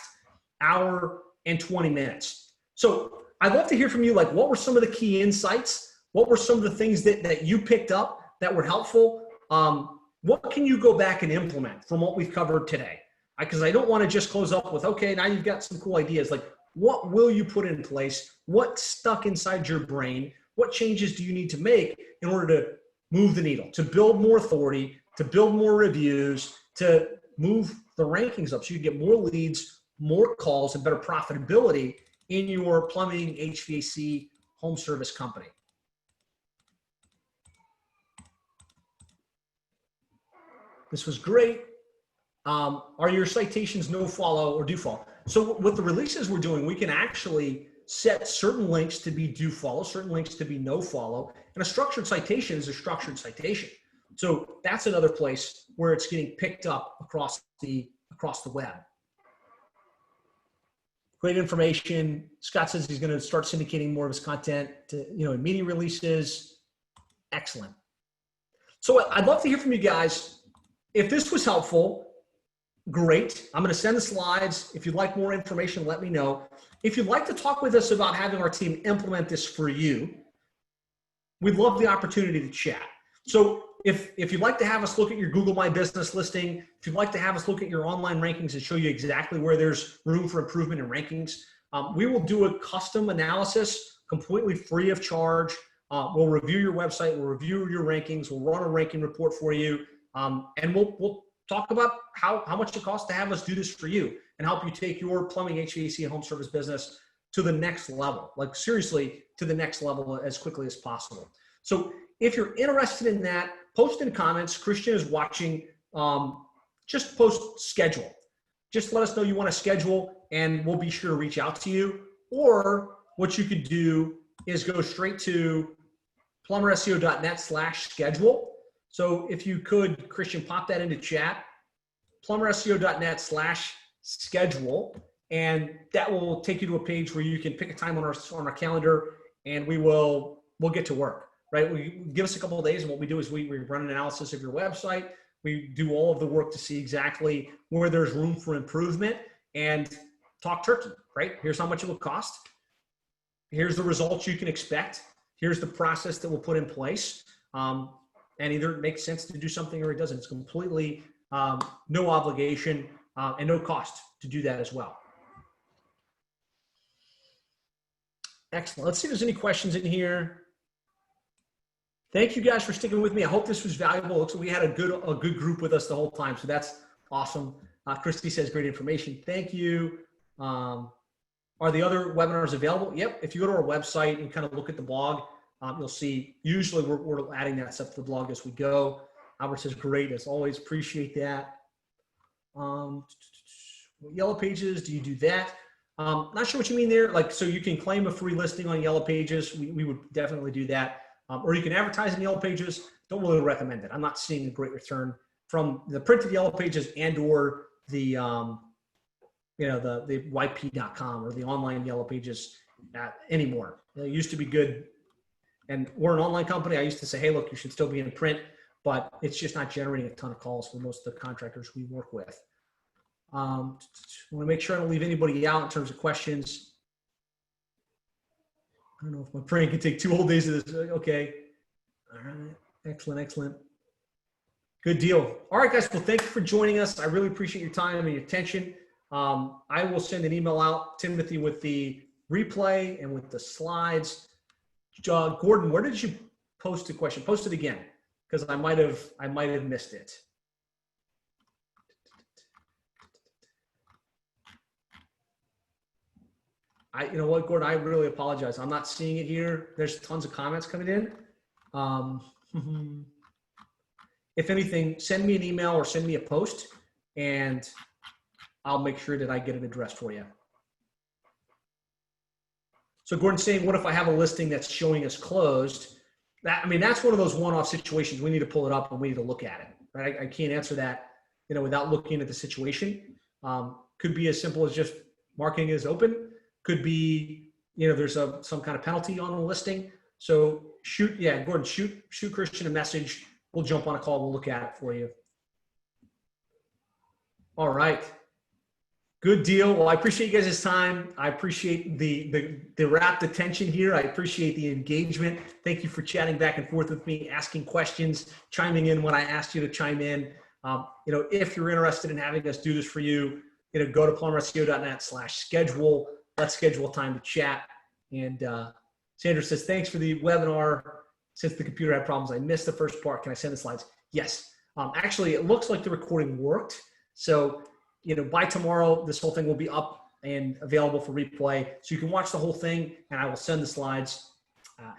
hour and 20 minutes. So I'd love to hear from you, like what were some of the key insights? What were some of the things that you picked up that were helpful? What can you go back and implement from what we've covered today? Because I don't want to just close up with, okay, now you've got some cool ideas. Like, what will you put in place? What stuck inside your brain? What changes do you need to make in order to move the needle, to build more authority, to build more reviews, to move the rankings up so you get more leads, more calls, and better profitability in your plumbing, HVAC, home service company? This was great. Are your citations no follow or do follow? So with the releases we're doing, we can actually set certain links to be do follow, certain links to be no follow, and a structured citation is a structured citation. So that's another place where it's getting picked up across the web. Great information. Scott says he's going to start syndicating more of his content to, in media releases. Excellent. So I'd love to hear from you guys. If this was helpful, great. I'm going to send the slides. If you'd like more information, let me know. If you'd like to talk with us about having our team implement this for you, we'd love the opportunity to chat. So if you'd like to have us look at your Google My Business listing, if you'd like to have us look at your online rankings and show you exactly where there's room for improvement in rankings, we will do a custom analysis completely free of charge. We'll review your website, we'll review your rankings, we'll run a ranking report for you, and we'll talk about how much it costs to have us do this for you and help you take your plumbing, HVAC, and home service business to the next level, like seriously to the next level as quickly as possible. So if you're interested in that, post in comments. Christian is watching. Just post schedule. Just let us know you want to schedule and we'll be sure to reach out to you. Or what you could do is go straight to plumberseo.net/schedule. So if you could, Christian, pop that into chat, plumberseo.net/schedule, and that will take you to a page where you can pick a time on our calendar, and we'll get to work. Right? We give us a couple of days, and what we do is we run an analysis of your website. We do all of the work to see exactly where there's room for improvement and talk turkey. Right? Here's how much it will cost. Here's the results you can expect. Here's the process that we'll put in place. And either it makes sense to do something or it doesn't. It's completely no obligation and no cost to do that as well. Excellent. Let's see if there's any questions in here. Thank you guys for sticking with me. I hope this was valuable. It looks like we had a good group with us the whole time, so that's awesome. Christy says great information. Thank you. Are the other webinars available? Yep. If you go to our website and kind of look at the blog, you'll see usually we're adding that stuff to the blog as we go. Albert says great, as always. Appreciate that. Yellow Pages, do you do that? Not sure what you mean there. Like, so you can claim a free listing on Yellow Pages. We would definitely do that. Or you can advertise in Yellow Pages. Don't really recommend it. I'm not seeing a great return from the printed Yellow Pages and or the the yp.com or the online Yellow Pages anymore. It used to be good. And we're an online company. I used to say, hey, look, you should still be in print, but it's just not generating a ton of calls for most of the contractors we work with. I want to make sure I don't leave anybody out in terms of questions. I don't know if my brain can take 2 whole days of this. Okay. All right. Excellent. Excellent. Good deal. All right, guys. Well, thank you for joining us. I really appreciate your time and your attention. I will send an email out, Timothy, with the replay and with the slides. Gordon, where did you post the question? Post it again, because I might have missed it. You know what, Gordon, I really apologize. I'm not seeing it here. There's tons of comments coming in. If anything, send me an email or send me a post, and I'll make sure that I get it addressed for you. So Gordon's saying, what if I have a listing that's showing us closed? That's one of those one-off situations. We need to pull it up and we need to look at it. Right? I can't answer that, without looking at the situation. Could be as simple as just marking it as open. Could be, there's some kind of penalty on the listing. So Gordon, shoot Christian a message. We'll jump on a call. We'll look at it for you. All right. Good deal. Well, I appreciate you guys' time. I appreciate the rapt attention here. I appreciate the engagement. Thank you for chatting back and forth with me, asking questions, chiming in when I asked you to chime in. If you're interested in having us do this for you, go to plumberseo.net/schedule. Let's schedule a time to chat. And Sandra says, thanks for the webinar. Since the computer had problems, I missed the first part. Can I send the slides? Yes. Actually, it looks like the recording worked. So, by tomorrow, this whole thing will be up and available for replay. So you can watch the whole thing, and I will send the slides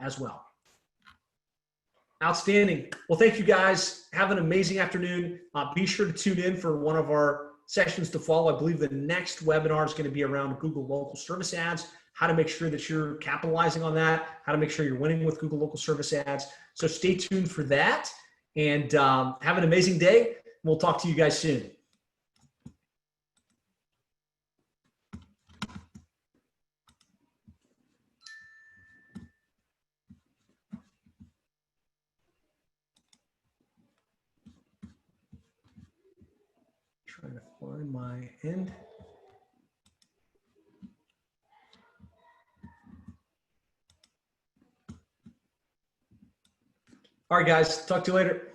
as well. Outstanding. Well, thank you guys. Have an amazing afternoon. Be sure to tune in for one of our sessions to follow. I believe the next webinar is going to be around Google Local Service Ads, how to make sure that you're capitalizing on that, how to make sure you're winning with Google Local Service Ads. So stay tuned for that, and have an amazing day. We'll talk to you guys soon. Trying to find my end. All right, guys. Talk to you later.